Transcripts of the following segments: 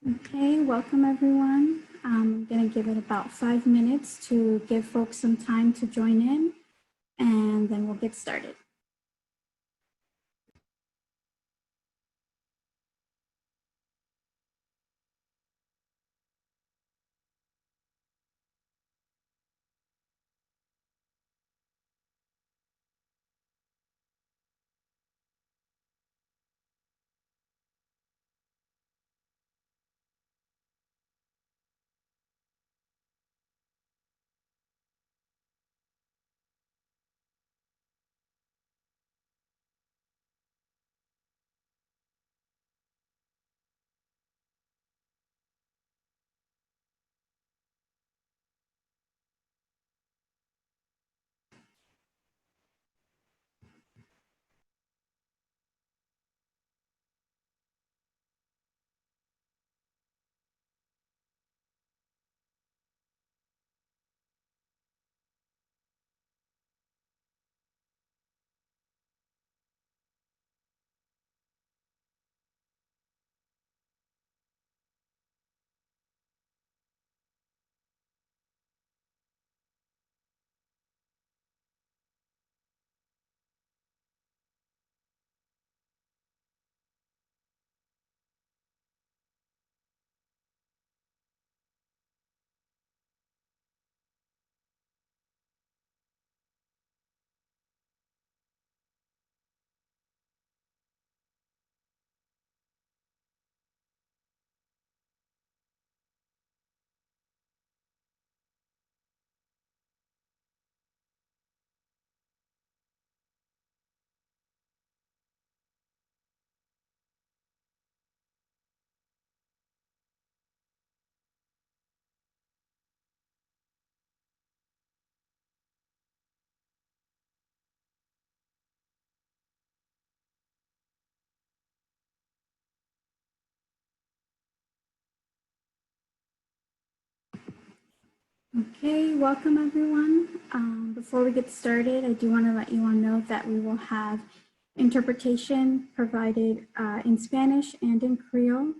Okay, welcome everyone. I'm going to give it about 5 minutes to give folks some time to join in, and then we'll get started. Okay, welcome everyone. Before we get started, I do want to let you all know that we will have interpretation provided in Spanish and in Creole.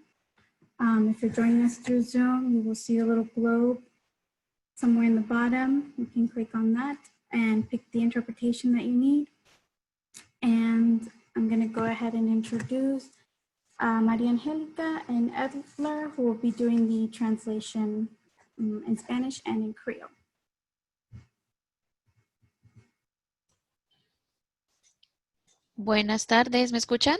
If you're joining us through Zoom, you will see a little globe somewhere in the bottom. You can click on that and pick the interpretation that you need. And I'm going to go ahead and introduce Maria Angelica and Edler, who will be doing the translation in Spanish and in Creole. Buenas tardes, ¿me escuchan?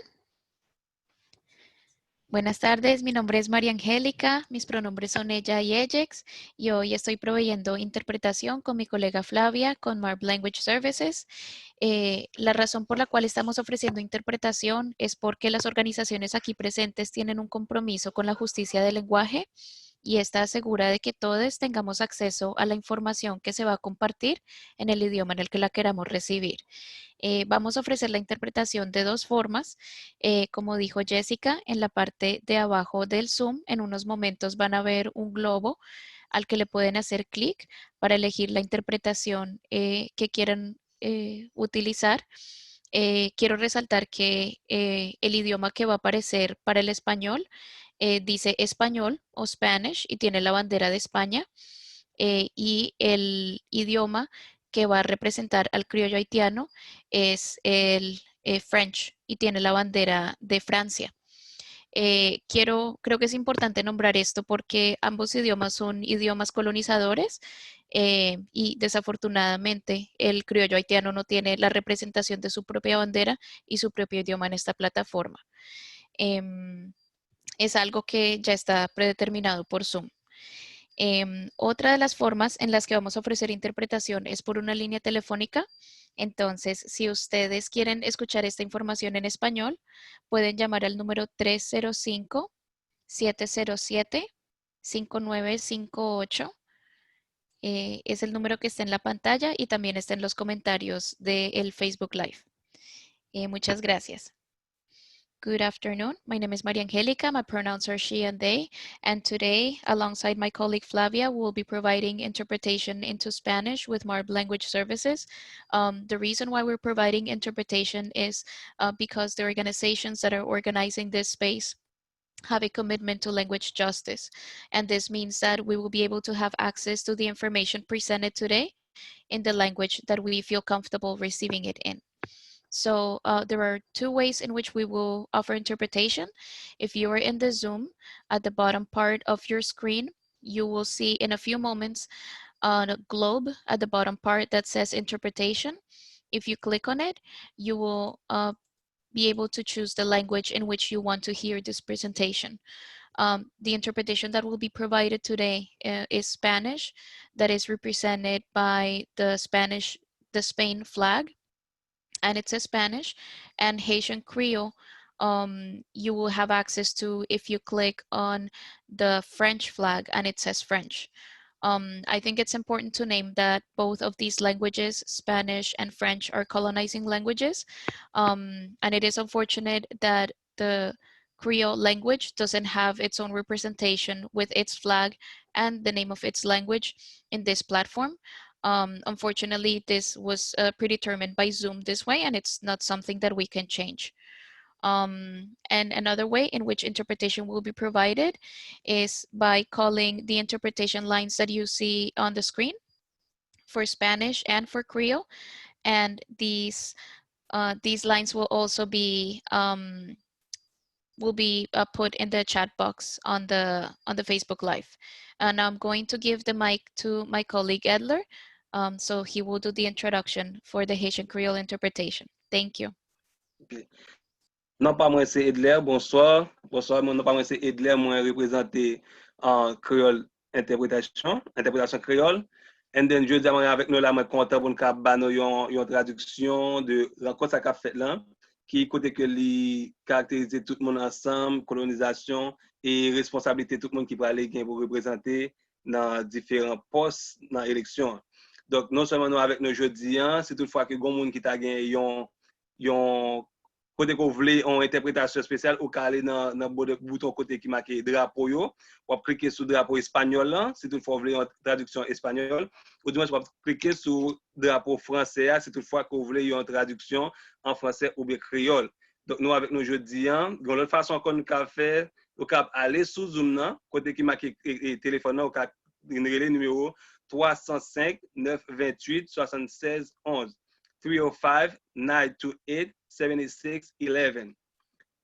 Buenas tardes, mi nombre es María Angélica, mis pronombres son ella y ellex, y hoy estoy proveyendo interpretación con mi colega Flavia con Marb Language Services. La razón por la cual estamos ofreciendo interpretación es porque las organizaciones aquí presentes tienen un compromiso con la justicia del lenguaje y está asegura de que todos tengamos acceso a la información que se va a compartir en el idioma en el que la queramos recibir. Vamos a ofrecer la interpretación de dos formas. Como dijo Jessica, en la parte de abajo del Zoom, en unos momentos van a ver un globo al que le pueden hacer clic para elegir la interpretación que quieran utilizar. Quiero resaltar que el idioma que va a aparecer para el español dice español o Spanish y tiene la bandera de España. Y el idioma que va a representar al criollo haitiano es el French y tiene la bandera de Francia. Creo que es importante nombrar esto porque ambos idiomas son idiomas colonizadores y desafortunadamente el criollo haitiano no tiene la representación de su propia bandera y su propio idioma en esta plataforma. Es algo que ya está predeterminado por Zoom. Otra de las formas en las que vamos a ofrecer interpretación es por una línea telefónica. Entonces, si ustedes quieren escuchar esta información en español, pueden llamar al número 305-707-5958. Es el número que está en la pantalla y también está en los comentarios del Facebook Live. Muchas gracias. Good afternoon. My name is Maria Angelica. My pronouns are she and they. And today, alongside my colleague Flavia, we'll be providing interpretation into Spanish with Marb Language Services. The reason why we're providing interpretation is because the organizations that are organizing this space have a commitment to language justice. And this means that we will be able to have access to the information presented today in the language that we feel comfortable receiving it in. So there are two ways in which we will offer interpretation. If you are in the Zoom, at the bottom part of your screen, you will see in a few moments a globe at the bottom part that says interpretation. If you click on it, you will be able to choose the language in which you want to hear this presentation. The interpretation that will be provided today is Spanish, that is represented by the Spain flag, and it says Spanish, and Haitian Creole. You will have access to if you click on the French flag and it says French. I think it's important to name that both of these languages, Spanish and French, are colonizing languages. And it is unfortunate that the Creole language doesn't have its own representation with its flag and the name of its language in this platform. Unfortunately, this was predetermined by Zoom this way, and it's not something that we can change. And another way in which interpretation will be provided is by calling the interpretation lines that you see on the screen for Spanish and for Creole. And these lines will also be put in the chat box on the Facebook Live. And I'm going to give the mic to my colleague Edler, so he will do the introduction for the Haitian Creole interpretation. Thank you. Okay. Non pas moi c'est Edler, bonsoir. Bonsoir, non pas moi c'est Edler, moi représenter Creole interprétation créole. And then je dis avec nous là, moi content pour nous ba nous yon traduction de rencontre ça qu'a fait là qui côté que li caractériser tout le monde ensemble, colonisation et responsabilité tout le monde qui va aller pour représenter dans différents postes dans l'élection. Donc non seulement nous avec nous jeudi, c'est toutefois que gon monde qui t'a gagné yon côté qu'on voulait en interprétation spéciale ou aller dans le bouton côté qui marqué drapeau yo, ou cliquer sur drapeau espagnol là, si toutefois vous voulez en traduction espagnole, ou du moins vous cliquer sur drapeau français si toutefois que vous voulez en traduction en français ou bien créole. Donc nous avec nous jeudi, de l'autre façon qu'on peut faire, on peut aller sur Zoom là, côté qui marqué téléphone là, on peut le numéro 305 928 76 11. 305-928-7611.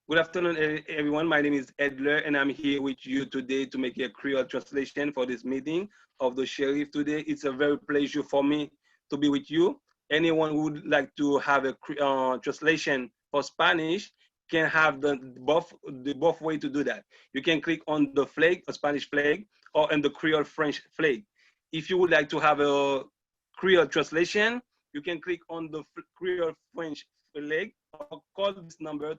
Good afternoon, everyone. My name is Edler, and I'm here with you today to make a Creole translation for this meeting of the sheriff today. It's a very pleasure for me to be with you. Anyone who would like to have a translation for Spanish can have the both way to do that. You can click on the flag, a Spanish flag, or on the Creole French flag. If you would like to have a Creole translation, you can click on the Creole French flag or call this number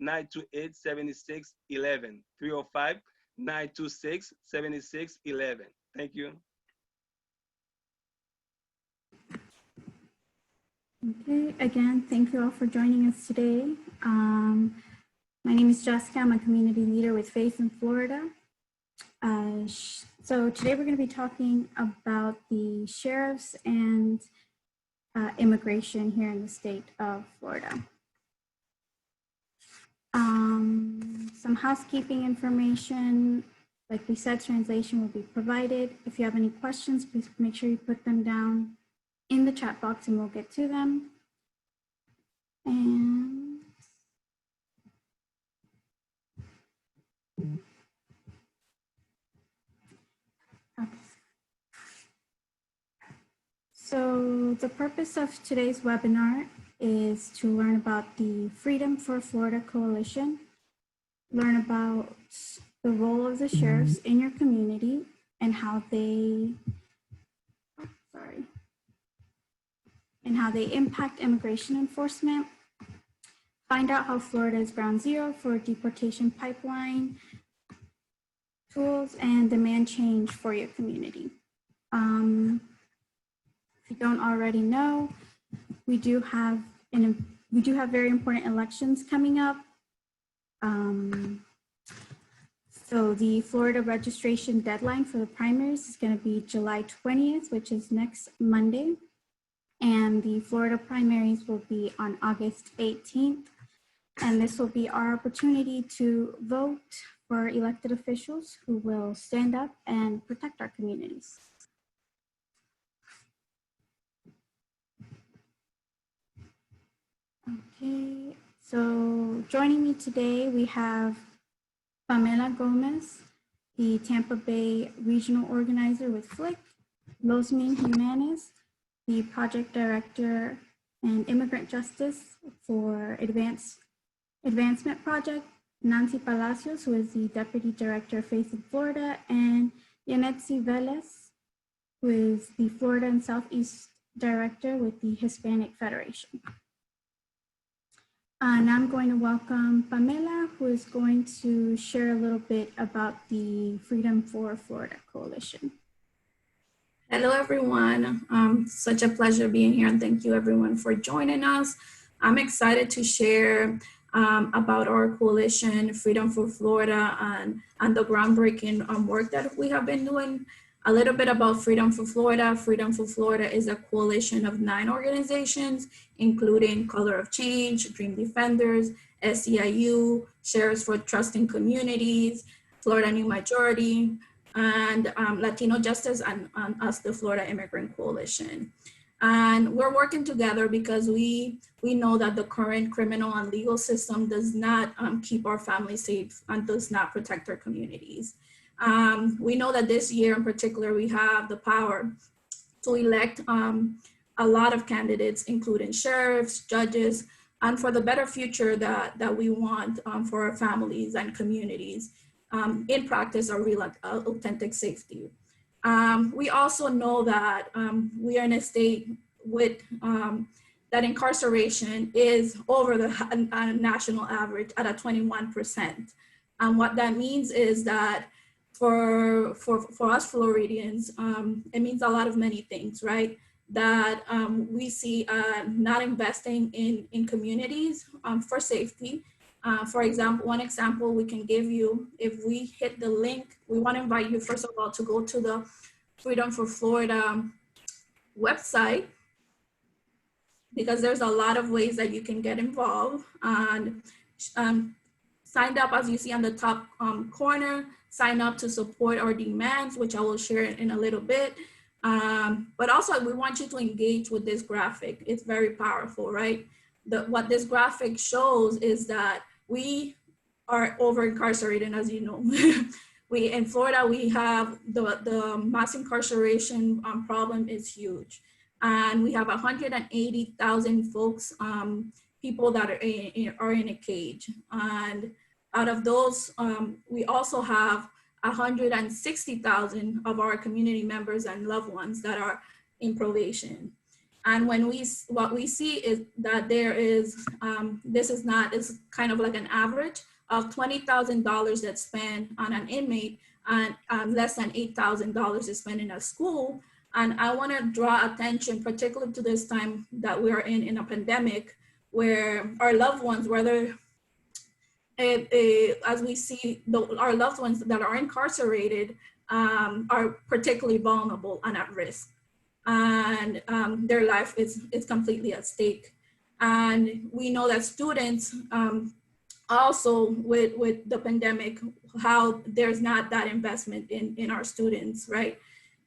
305-928-7611. 305-926-7611. Thank you. Okay, again, thank you all for joining us today. My name is Jessica. I'm a community leader with Faith in Florida. So today we're going to be talking about the sheriffs and immigration here in the state of Florida. Some housekeeping information. Like we said, translation will be provided. If you have any questions, please make sure you put them down in the chat box and we'll get to them. And okay. So the purpose of today's webinar is to learn about the Freedom for Florida Coalition, learn about the role of the sheriffs in your community and how they, impact immigration enforcement, find out how Florida is ground zero for deportation pipeline tools, and demand change for your community. If you don't already know, we do have very important elections coming up. So the Florida registration deadline for the primaries is going to be July 20th, which is next Monday. And the Florida primaries will be on August 18th. And this will be our opportunity to vote for elected officials who will stand up and protect our communities. Okay, so joining me today, we have Pamela Gomez, the Tampa Bay Regional Organizer with FLIC, Losmin Jimenez, the Project Director and Immigrant Justice for Advancement Project, Nancy Palacios, who is the Deputy Director of Faith in Florida, and Yanetsi Velez, who is the Florida and Southeast Director with the Hispanic Federation. Now I'm going to welcome Pamela, who is going to share a little bit about the Freedom for Florida Coalition. Hello, everyone. Such a pleasure being here, and thank you everyone for joining us. I'm excited to share about our coalition, Freedom for Florida, and the groundbreaking work that we have been doing. A little bit about Freedom for Florida. Freedom for Florida is a coalition of 9 organizations, including Color of Change, Dream Defenders, SEIU, Sheriffs for Trusting Communities, Florida New Majority, and Latino Justice, and us, the Florida Immigrant Coalition. And we're working together because we know that the current criminal and legal system does not keep our families safe and does not protect our communities. We know that this year in particular, we have the power to elect a lot of candidates, including sheriffs, judges, and for the better future that we want for our families and communities. In practice, our real authentic safety. We also know that we are in a state with that incarceration is over the national average at a 21%. And what that means is that for us Floridians, it means a lot of many things, right? That we see not investing in communities for safety. For example, one example we can give you, if we hit the link, we want to invite you, first of all, to go to the Freedom for Florida website, because there's a lot of ways that you can get involved. And sign up, as you see on the top corner, sign up to support our demands, which I will share in a little bit. But also we want you to engage with this graphic. It's very powerful, right? What this graphic shows is that we are over incarcerated, as you know. In Florida, we have the mass incarceration problem is huge. And we have 180,000 folks, people that are in a cage. And out of those, we also have 160,000 of our community members and loved ones that are in probation. And what we see is that there is, it's kind of like an average of $20,000 that's spent on an inmate, and less than $8,000 is spent in a school. And I want to draw attention, particularly to this time that we are in a pandemic, where our loved ones, whether as we see, our loved ones that are incarcerated are particularly vulnerable and at risk. And their life is completely at stake. And we know that students also with the pandemic, how there's not that investment in our students, right?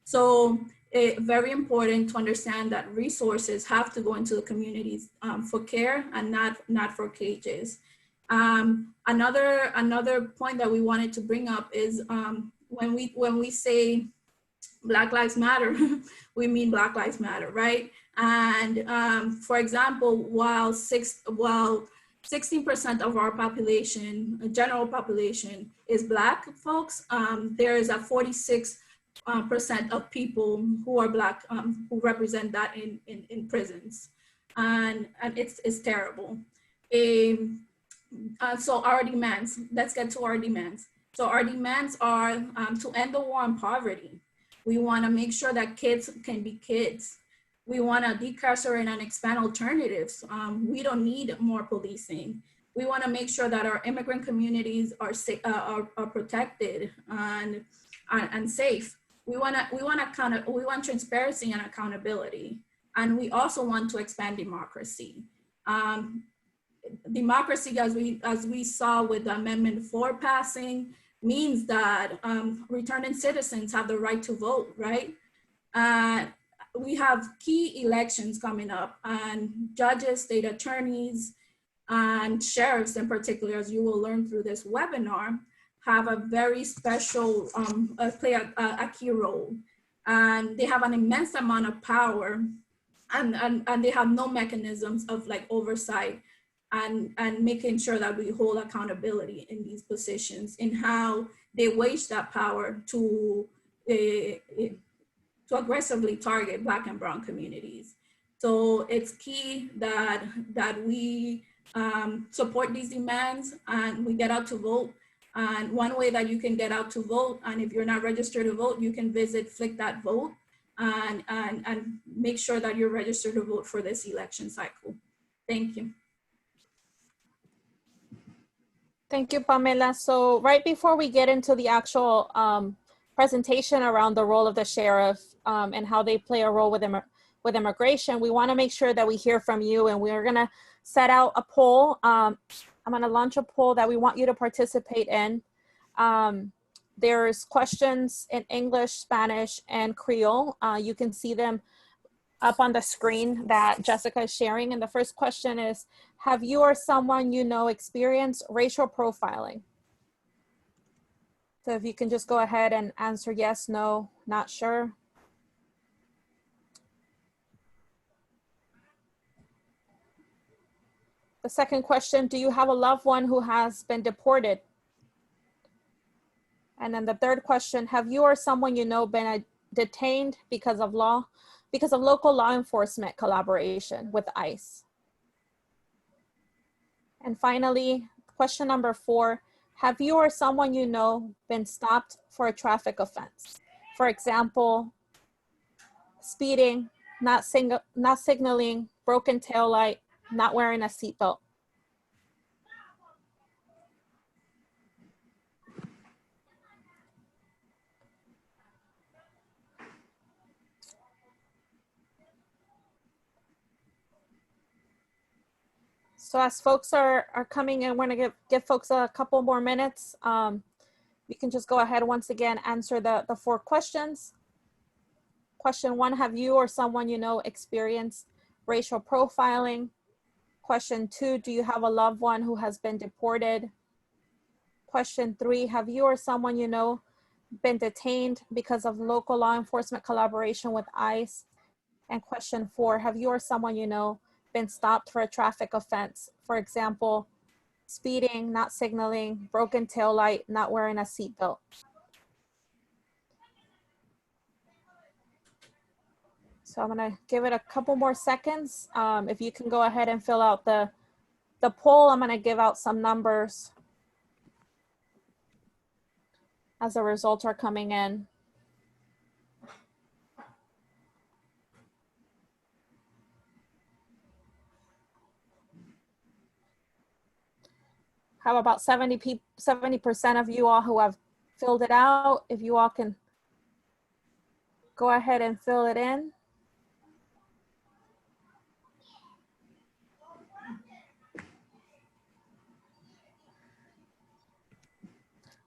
So very important to understand that resources have to go into the communities for care and not for cages. Another point that we wanted to bring up is when we say Black Lives Matter, we mean Black Lives Matter, right? And for example, while 16% of our population, general population, is Black folks, there is a 46% of people who are Black who represent that in prisons, and it's terrible. So our demands, let's get to our demands. So our demands are to end the war on poverty. We want to make sure that kids can be kids. We want to decarcerate and expand alternatives. We don't need more policing. We want to make sure that our immigrant communities are protected and safe. We want transparency and accountability, and we also want to expand democracy. democracy, as we saw with Amendment 4 passing, means that returning citizens have the right to vote, right? We have key elections coming up, and judges, state attorneys, and sheriffs in particular, as you will learn through this webinar, have a very special, play a key role. And they have an immense amount of power, and they have no mechanisms of like oversight and making sure that we hold accountability in these positions in how they wage that power to aggressively target Black and Brown communities. So it's key that we support these demands and we get out to vote. And one way that you can get out to vote, and if you're not registered to vote, you can visit Flick That Vote and make sure that you're registered to vote for this election cycle. Thank you. Thank you, Pamela. So right before we get into the actual presentation around the role of the sheriff and how they play a role with immigration, we want to make sure that we hear from you, and we're going to set out a poll. I'm going to launch a poll that we want you to participate in. There's questions in English, Spanish, and Creole. You can see them up on the screen that Jessica is sharing. And the first question is, have you or someone you know experienced racial profiling? So if you can just go ahead and answer yes, no, not sure. The second question, do you have a loved one who has been deported? And then the third question, have you or someone you know been detained because of local law enforcement collaboration with ICE? And finally, question number 4, have you or someone you know been stopped for a traffic offense? For example, speeding, not signaling, broken taillight, not wearing a seatbelt. So as folks are coming in, we're gonna give folks a couple more minutes. You can just go ahead once again, answer the 4 questions. Question 1, have you or someone you know experienced racial profiling? Question 2, do you have a loved one who has been deported? Question 3, have you or someone you know been detained because of local law enforcement collaboration with ICE? And question 4, have you or someone you know been stopped for a traffic offense? For example, speeding, not signaling, broken taillight, not wearing a seatbelt. So I'm gonna give it a couple more seconds. If you can go ahead and fill out the poll, I'm gonna give out some numbers as the results are coming in. Have about 70% of you all who have filled it out. If you all can go ahead and fill it in.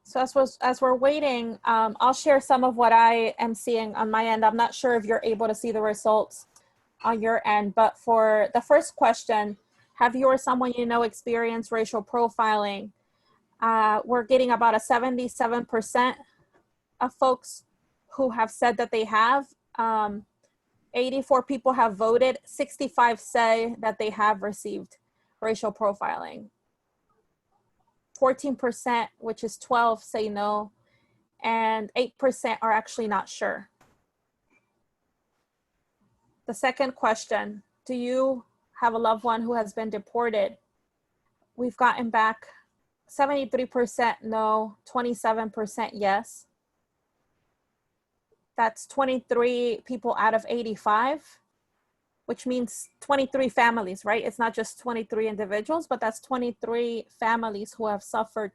So as we're waiting, I'll share some of what I am seeing on my end. I'm not sure if you're able to see the results on your end, but for the first question, have you or someone you know experienced racial profiling? We're getting about a 77% of folks who have said that they have. 84 people have voted. 65 say that they have received racial profiling. 14%, which is 12, say no, and 8% are actually not sure. The second question, do you have a loved one who has been deported? We've gotten back 73% no, 27% yes. That's 23 people out of 85, which means 23 families, right? It's not just 23 individuals, but that's 23 families who have suffered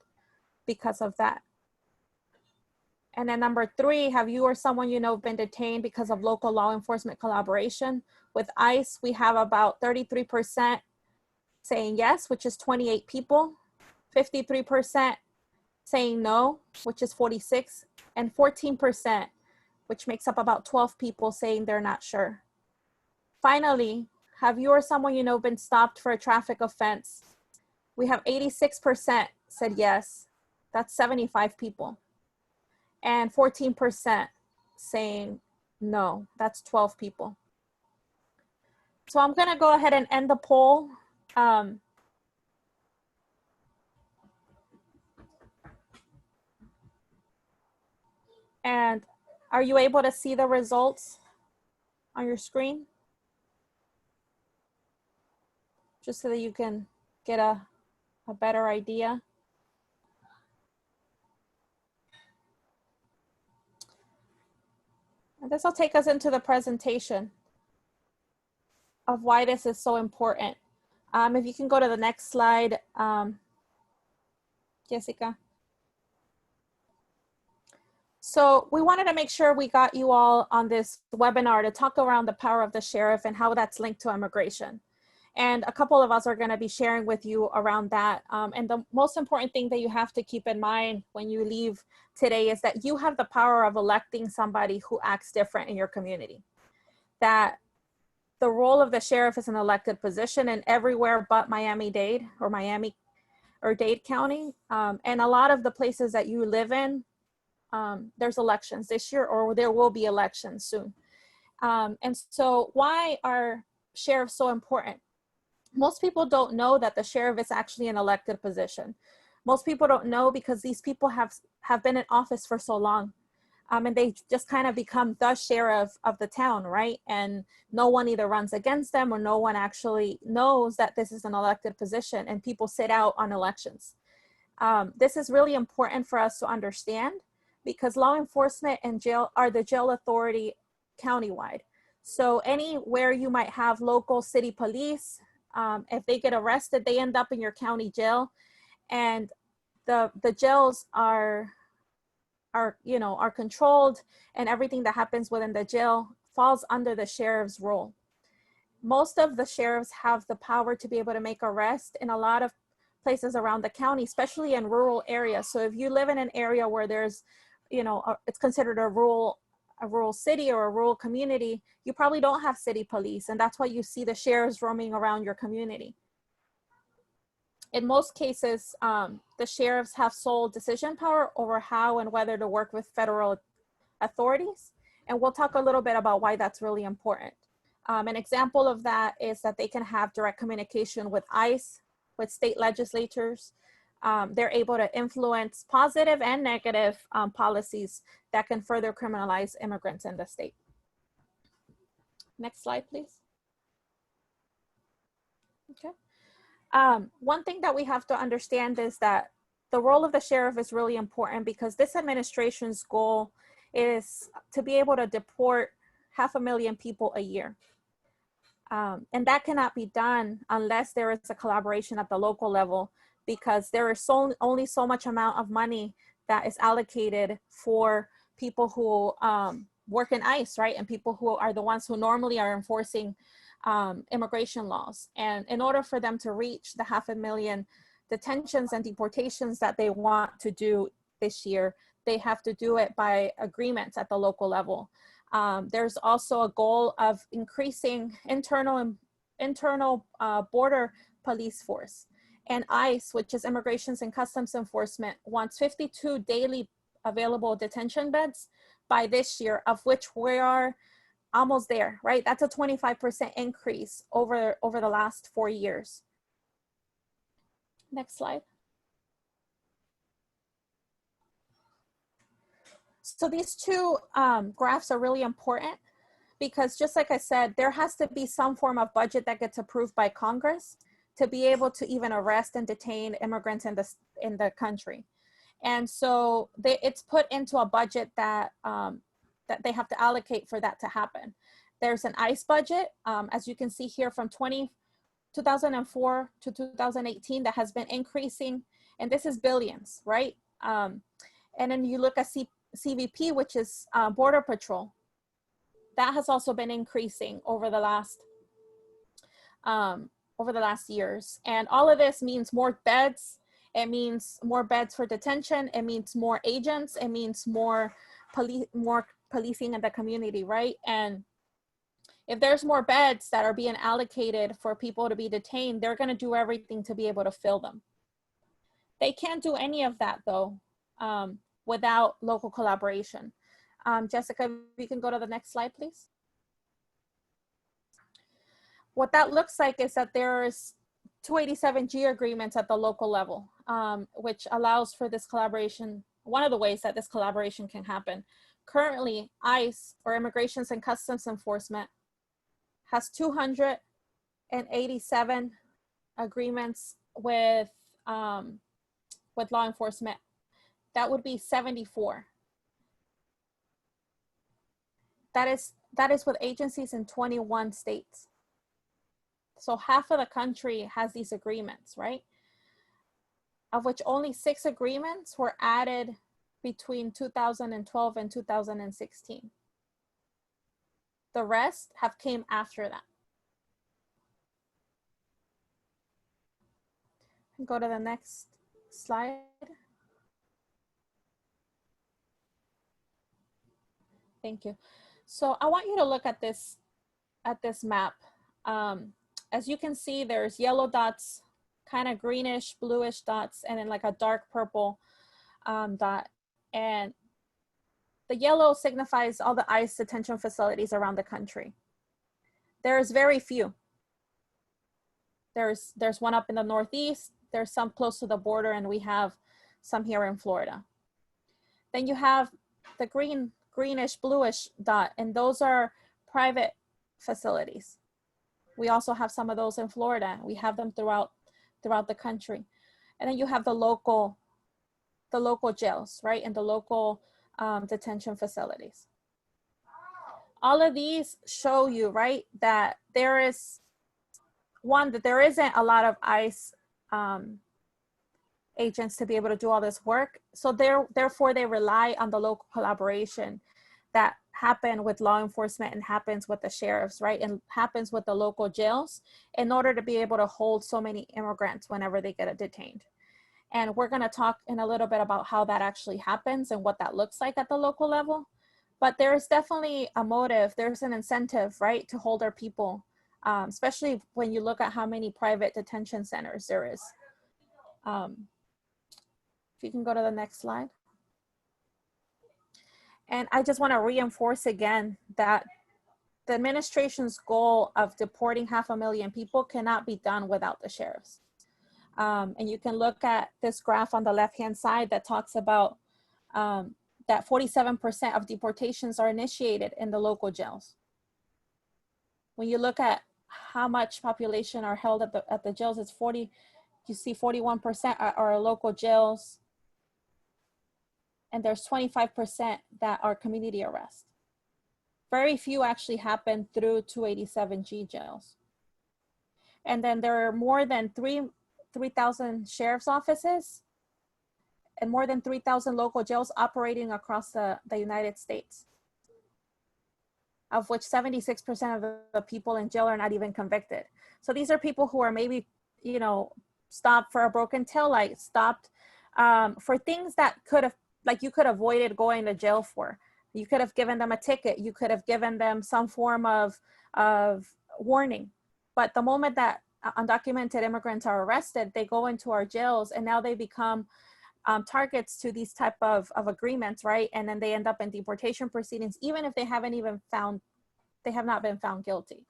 because of that. And then number 3, have you or someone you know been detained because of local law enforcement collaboration with ICE? We have about 33% saying yes, which is 28 people, 53% saying no, which is 46, and 14%, which makes up about 12 people saying they're not sure. Finally, have you or someone you know been stopped for a traffic offense? We have 86% said yes. That's 75 people. And 14% saying no. That's 12 people. So I'm gonna go ahead and end the poll. And are you able to see the results on your screen? Just so that you can get a better idea. And this will take us into the presentation of why this is so important. If you can go to the next slide, Jessica. So we wanted to make sure we got you all on this webinar to talk around the power of the sheriff and how that's linked to immigration. And a couple of us are going to be sharing with you around that. And the most important thing that you have to keep in mind when you leave today is that you have the power of electing somebody who acts different in your community. That the role of the sheriff is an elected position and everywhere but Miami-Dade or Dade County. And a lot of the places that you live in, there's elections this year, or there will be elections soon. And so why are sheriffs so important? Most people don't know that the sheriff is actually an elected position. Most people don't know because these people have been in office for so long. And they just kind of become the sheriff of the town, right? And no one either runs against them or no one actually knows that this is an elected position, and people sit out on elections. This is really important for us to understand because law enforcement and jail are the jail authority countywide. So anywhere you might have local city police, if they get arrested, they end up in your county jail, and the jails are controlled, and everything that happens within the jail falls under the sheriff's role. Most of the sheriffs have the power to be able to make arrests in a lot of places around the county, especially in rural areas. So if you live in an area where there's, it's considered a rural city or a rural community, you probably don't have city police, and that's why you see the sheriffs roaming around your community. In most cases, the sheriffs have sole decision power over how and whether to work with federal authorities. And we'll talk a little bit about why that's really important. An example of that is that they can have direct communication with ICE, with state legislatures. They're able to influence positive and negative policies that can further criminalize immigrants in the state. Next slide, please. Okay. One thing that we have to understand is that the role of the sheriff is really important because this administration's goal is to be able to deport 500,000 people a year. And that cannot be done unless there is a collaboration at the local level, because there is only so much amount of money that is allocated for people who work in ICE, right? And people who are the ones who normally are enforcing immigration laws. And in order for them to reach the 500,000 detentions and deportations that they want to do this year, they have to do it by agreements at the local level. There's also a goal of increasing internal border police force. And ICE, which is Immigrations and Customs Enforcement, wants 52 daily available detention beds by this year, of which we are almost there, right? That's a 25% increase over the last 4 years. Next slide. So these two graphs are really important because, just like I said, there has to be some form of budget that gets approved by Congress to be able to even arrest and detain immigrants in the country. And so it's put into a budget that that they have to allocate for that to happen. There's an ICE budget, as you can see here, from 2004 to 2018 that has been increasing, and this is billions, right? And then you look at CBP, which is Border Patrol. That has also been increasing over the last over the last years. And all of this means more beds. It means more beds for detention. It means more agents. It means more policing in the community, right? And if there's more beds that are being allocated for people to be detained, they're going to do everything to be able to fill them. They can't do any of that, though, without local collaboration. Jessica, we can go to the next slide, please. What that looks like is that there's 287G agreements at the local level, which allows for this collaboration. One of the ways that this collaboration can happen. Currently, ICE, or Immigration and Customs Enforcement, has 287 agreements with law enforcement. That would be 74. That is with agencies in 21 states. So half of the country has these agreements, right? Of which only 6 agreements were added between 2012 and 2016. The rest have came after that. Go to the next slide. Thank you. So I want you to look at this map. As you can see, there's yellow dots, kind of greenish, bluish dots, and then like a dark purple dot. And the yellow signifies all the ICE detention facilities around the country. There's very few. There's one up in the Northeast, there's some close to the border, and we have some here in Florida. Then you have the greenish, bluish dot, and those are private facilities. We also have some of those in Florida. We have them throughout the country. And then you have the local jails, right? And the local detention facilities. All of these show you, right, that there is, that there isn't a lot of ICE agents to be able to do all this work. So therefore they rely on the local collaboration that happen with law enforcement and happens with the sheriffs, right? And happens with the local jails in order to be able to hold so many immigrants whenever they get detained. And we're gonna talk in a little bit about how that actually happens and what that looks like at the local level. But there's definitely a motive, there's an incentive, right, to hold our people, especially when you look at how many private detention centers there is. If you can go to the next slide. And I just want to reinforce again that the administration's goal of deporting 500,000 people cannot be done without the sheriffs. And you can look at this graph on the left-hand side that talks about that 47% of deportations are initiated in the local jails. When you look at how much population are held at the jails, it's 40, you see 41% are local jails, and there's 25% that are community arrest. Very few actually happen through 287G jails. And then there are more than 3,000 sheriff's offices and more than 3,000 local jails operating across the United States, of which 76% of the people in jail are not even convicted. So these are people who are maybe, you know, stopped for a broken taillight, stopped for things that could have, like you could have avoided going to jail for. You could have given them a ticket. You could have given them some form of warning. But the moment that undocumented immigrants are arrested, they go into our jails and now they become targets to these type of agreements, right? And then they end up in deportation proceedings, even if they haven't even they have not been found guilty.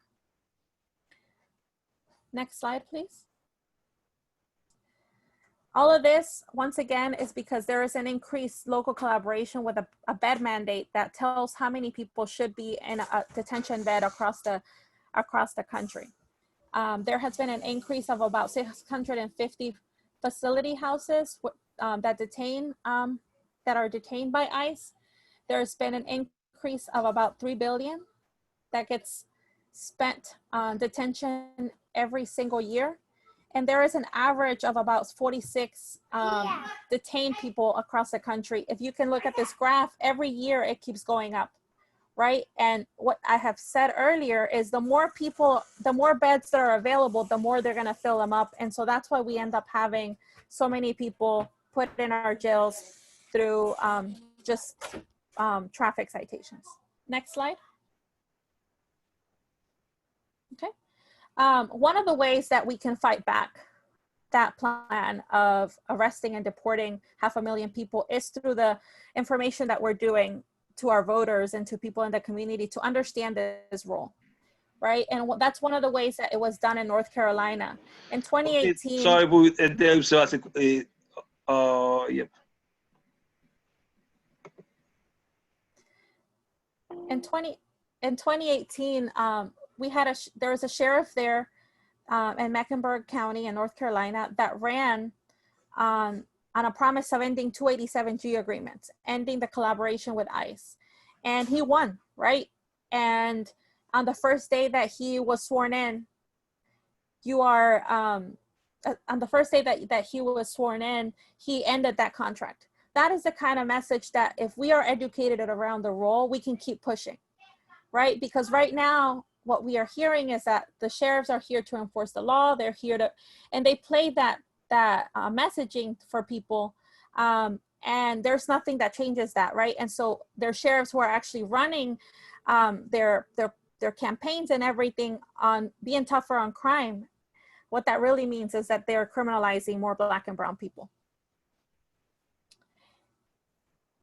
Next slide, please. All of this, once again, is because there is an increased local collaboration with a bed mandate that tells how many people should be in a detention bed across the country. There has been an increase of about 650 facility houses that are detained by ICE. There's been an increase of about $3 billion that gets spent on detention every single year. And there is an average of about 46 detained people across the country. If you can look at this graph, every year it keeps going up. right? And what I have said earlier is the more people, the more beds that are available, the more they're gonna fill them up. And so that's why we end up having so many people put in our jails through just traffic citations. Next slide. Okay. One of the ways that we can fight back that plan of arresting and deporting 500,000 people is through the information that we're doing to our voters and to people in the community to understand this role, right? And that's one of the ways that it was done in North Carolina. In 2018. Sorry pour interruption. Yep. In 2018, we had there was a sheriff there in Mecklenburg County in North Carolina that ran on a promise of ending 287G agreements, ending the collaboration with ICE. And he won, right? And on the first day that he was sworn in, on the first day that he was sworn in, he ended that contract. That is the kind of message that if we are educated around the role, we can keep pushing, right? Because right now, what we are hearing is that the sheriffs are here to enforce the law. They're here to, and they play that messaging for people. And there's nothing that changes that, right? And so their sheriffs who are actually running their campaigns and everything on being tougher on crime, what that really means is that they're criminalizing more Black and brown people.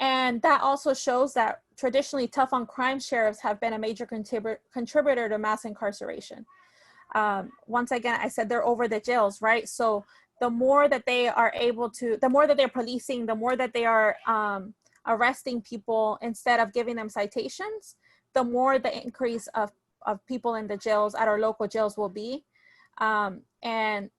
And that also shows that traditionally tough on crime sheriffs have been a major contributor to mass incarceration. Once again, I said they're over the jails, right? So the more that they are able to, the more that they're policing, the more that they are arresting people instead of giving them citations, the more the increase of people in the jails at our local jails will be. And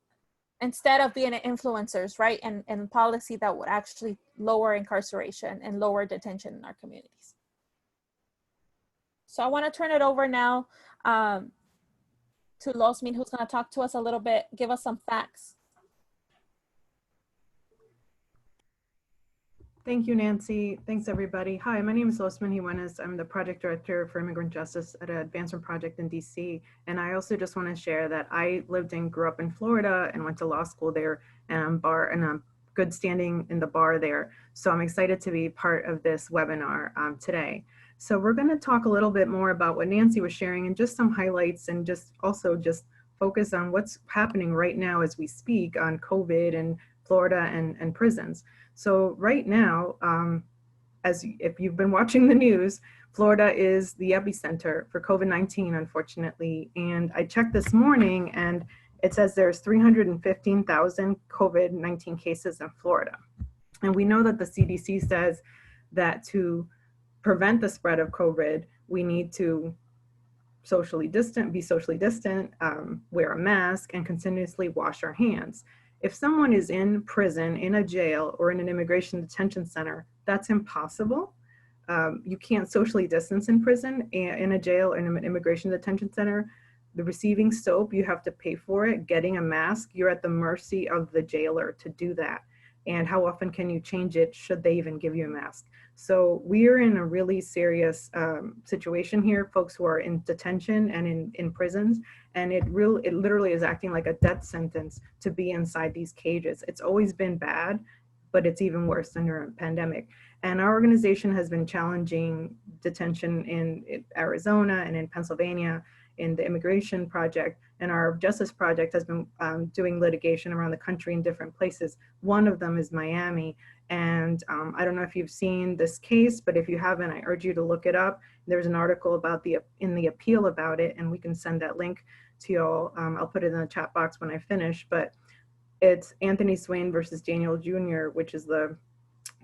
instead of being influencers, right? And policy that would actually lower incarceration and lower detention in our communities. So I want to turn it over now to Losmin, who's going to talk to us a little bit, give us some facts. Thank you, Nancy. Thanks, everybody. Hi, my name is Losmin Jimenez. I'm the project director for immigrant justice at an advancement project in DC. And I also just want to share that I lived and grew up in Florida and went to law school there, and I'm good standing in the bar there. So I'm excited to be part of this webinar today. So we're going to talk a little bit more about what Nancy was sharing and just some highlights, and just focus on what's happening right now as we speak on COVID and Florida and prisons. So right now, if you've been watching the news, Florida is the epicenter for COVID-19, unfortunately. And I checked this morning and it says there's 315,000 COVID-19 cases in Florida. And we know that the CDC says that to prevent the spread of COVID, we need to be socially distant, wear a mask, and continuously wash our hands. If someone is in prison, in a jail, or in an immigration detention center, that's impossible. You can't socially distance in prison, in a jail, in an immigration detention center. The receiving soap, you have to pay for it. Getting a mask, you're at the mercy of the jailer to do that. And how often can you change it, should they even give you a mask? So we are in a really serious situation here, folks who are in detention and in prisons, and it literally is acting like a death sentence to be inside these cages. It's always been bad, but it's even worse under a pandemic. And our organization has been challenging detention in Arizona and in Pennsylvania in the Immigration Project, and our Justice Project has been doing litigation around the country in different places. One of them is Miami, and I don't know if you've seen this case, but if you haven't, I urge you to look it up. There's an article about in the appeal about it, and we can send that link to y'all. I'll put it in the chat box when I finish, but it's Anthony Swain versus Daniel Jr., which is the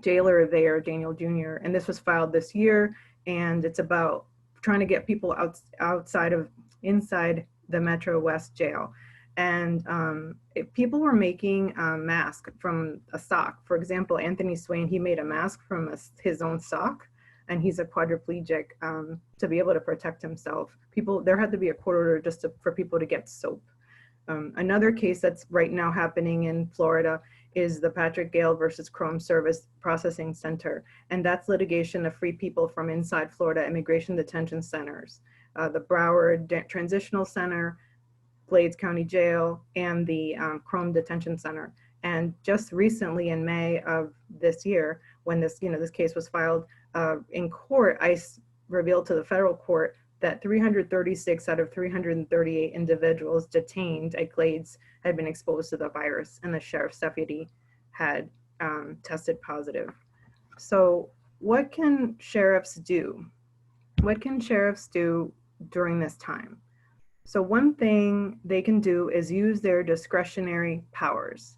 jailer there, Daniel Jr., and this was filed this year, and it's about trying to get people inside the Metro West jail. And if people were making a mask from a sock, for example, Anthony Swain, he made a mask from his own sock, and he's a quadriplegic to be able to protect himself. There had to be a court order for people to get soap. Another case that's right now happening in Florida is the Patrick Gale versus Chrome Service Processing Center. And that's litigation to free people from inside Florida immigration detention centers. The Broward Transitional Center, Glades County Jail, and the Chrome Detention Center. And just recently in May of this year, when this case was filed in court, ICE revealed to the federal court that 336 out of 338 individuals detained at Glades had been exposed to the virus, and the sheriff's deputy had tested positive. So what can sheriffs do? What can sheriffs do during this time? So one thing they can do is use their discretionary powers.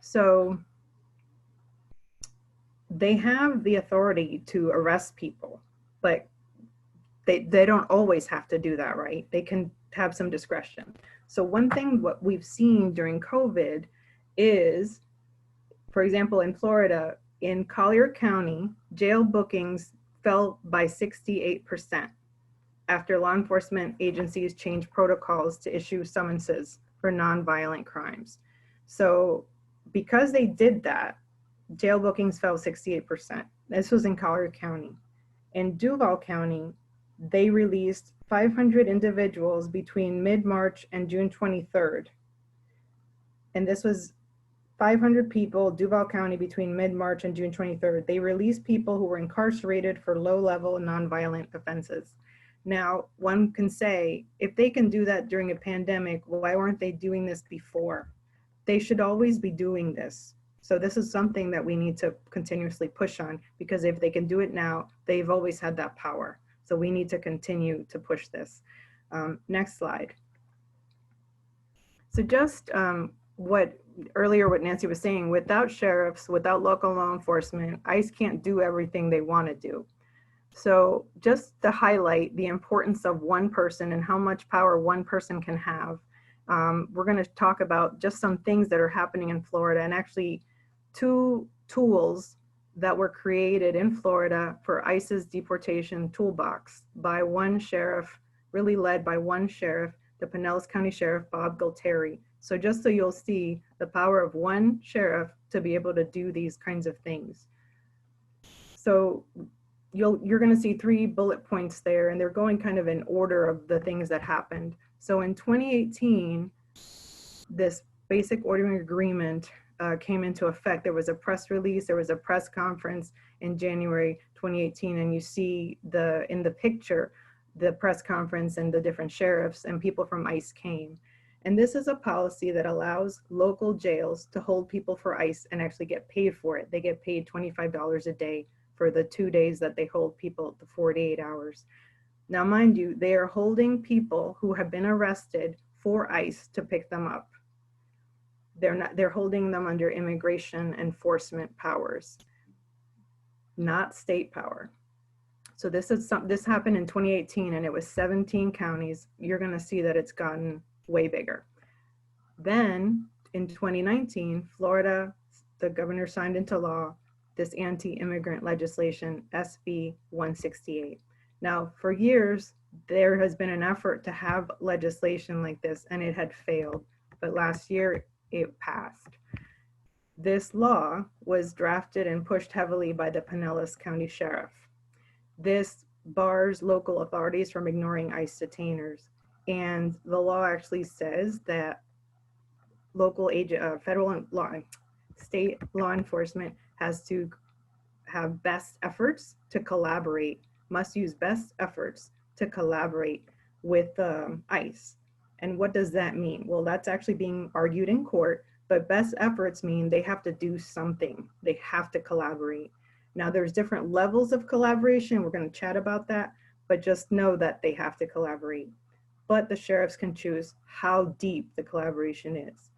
So they have the authority to arrest people, but they don't always have to do that, right? They can have some discretion. So one thing what we've seen during COVID is, for example, in Florida, in Collier County, jail bookings fell by 68% after law enforcement agencies changed protocols to issue summonses for nonviolent crimes. So because they did that, jail bookings fell 68%. This was in Collier County. In Duval County, they released 500 individuals between mid-March and June 23rd. And this was 500 people, Duval County, between mid-March and June 23rd. They released people who were incarcerated for low-level nonviolent offenses. Now, one can say, if they can do that during a pandemic, why weren't they doing this before? They should always be doing this. So this is something that we need to continuously push on, because if they can do it now, they've always had that power. So we need to continue to push this. Next slide. So just what Nancy was saying, without sheriffs, without local law enforcement, ICE can't do everything they want to do. So just to highlight the importance of one person and how much power one person can have, we're going to talk about just some things that are happening in Florida, and actually 2 tools that were created in Florida for ICE's deportation toolbox by one sheriff, really led by one sheriff, the Pinellas County Sheriff, Bob Gualtieri. So just so you'll see the power of one sheriff to be able to do these kinds of things. So you're going to see 3 bullet points there, and they're going kind of in order of the things that happened. So in 2018, this basic ordering agreement came into effect. There was a press release, there was a press conference in January 2018, and you see in the picture, the press conference and the different sheriffs and people from ICE came. And this is a policy that allows local jails to hold people for ICE and actually get paid for it. They get paid $25 a day for the 2 days that they hold people, the 48 hours. Now, mind you, they are holding people who have been arrested for ICE to pick them up. They're holding them under immigration enforcement powers, not state power. So this happened in 2018, and it was 17 counties. You're going to see that it's gotten way bigger. Then in 2019, Florida, the governor signed into law this Anti-Immigrant Legislation Sv 168. Now, for years, there has been an effort to have legislation like this, and it had failed. But last year, it passed. This law was drafted and pushed heavily by the Pinellas County Sheriff. This bars local authorities from ignoring ICE detainers. And the law actually says that local federal law, state law enforcement has to have best efforts to collaborate, must use best efforts to collaborate with ICE. And what does that mean? Well, that's actually being argued in court, but best efforts mean they have to do something. They have to collaborate. Now, there's different levels of collaboration. We're going to chat about that, but just know that they have to collaborate. But the sheriffs can choose how deep the collaboration is.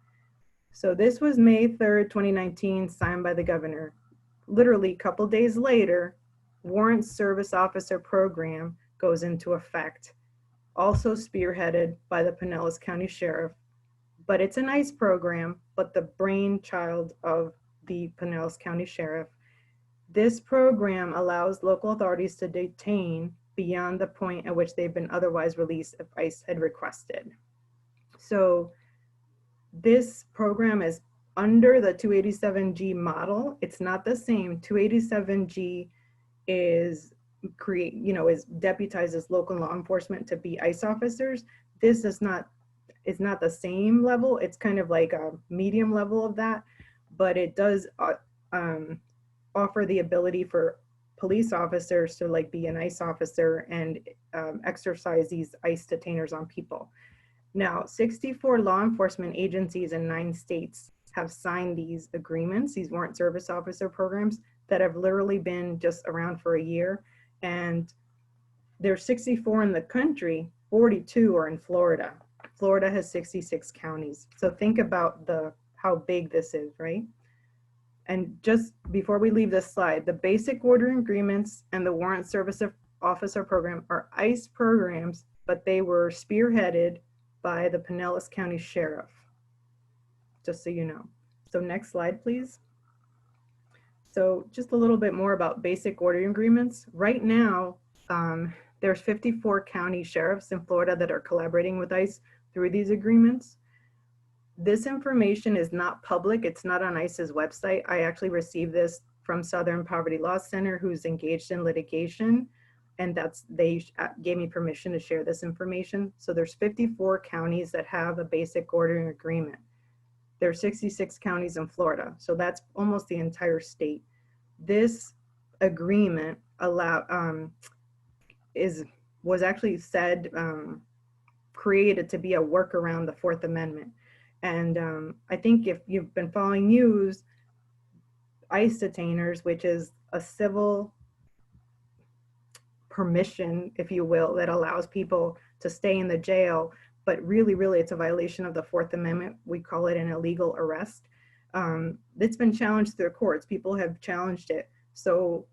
So this was May 3rd, 2019, signed by the governor. Literally a couple days later, Warrant Service Officer Program goes into effect, also spearheaded by the Pinellas County Sheriff. But it's a nice program, but the brainchild of the Pinellas County Sheriff. This program allows local authorities to detain beyond the point at which they've been otherwise released if ICE had requested. So this program is under the 287G model, it's not the same. 287G is deputizes local law enforcement to be ICE officers. This is not the same level. It's kind of like a medium level of that, but it does offer the ability for police officers to like be an ICE officer and exercise these ICE detainers on people. Now, 64 law enforcement agencies in 9 states have signed these agreements, these warrant service officer programs that have literally been just around for a year. And there's 64 in the country, 42 are in Florida. Florida has 66 counties. So think about how big this is, right? And just before we leave this slide, the basic ordering agreements and the warrant service officer program are ICE programs, but they were spearheaded by the Pinellas County Sheriff, just so you know. So next slide, please. So just a little bit more about basic ordering agreements. Right now, there's 54 county sheriffs in Florida that are collaborating with ICE through these agreements. This information is not public. It's not on ICE's website. I actually received this from Southern Poverty Law Center, who's engaged in litigation, and they gave me permission to share this information. So there's 54 counties that have a basic ordering agreement. There are 66 counties in Florida, so that's almost the entire state. This agreement was actually created to be a workaround the 4th Amendment. And I think if you've been following news, ICE detainers, which is a civil permission, if you will, that allows people to stay in the jail, but really it's a violation of the 4th Amendment. We call it an illegal arrest. It's been challenged through the courts. People have challenged it. So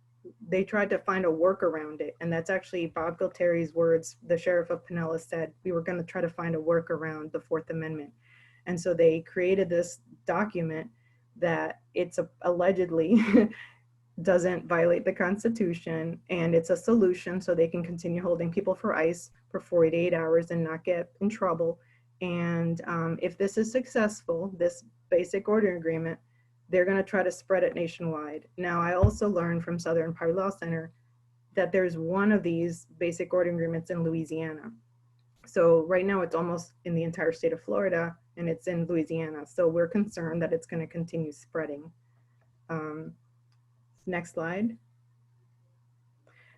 they tried to find a work around it. And that's actually Bob Gualtieri's words. The sheriff of Pinellas said, we were going to try to find a work around the 4th Amendment. And so they created this document that it's allegedly doesn't violate the Constitution, and it's a solution so they can continue holding people for ICE for 48 hours and not get in trouble. And if this is successful, this basic ordering agreement, they're going to try to spread it nationwide. Now, I also learned from Southern Poverty Law Center that there's one of these basic ordering agreements in Louisiana. So right now it's almost in the entire state of Florida, and it's in Louisiana. So we're concerned that it's going to continue spreading. Next slide.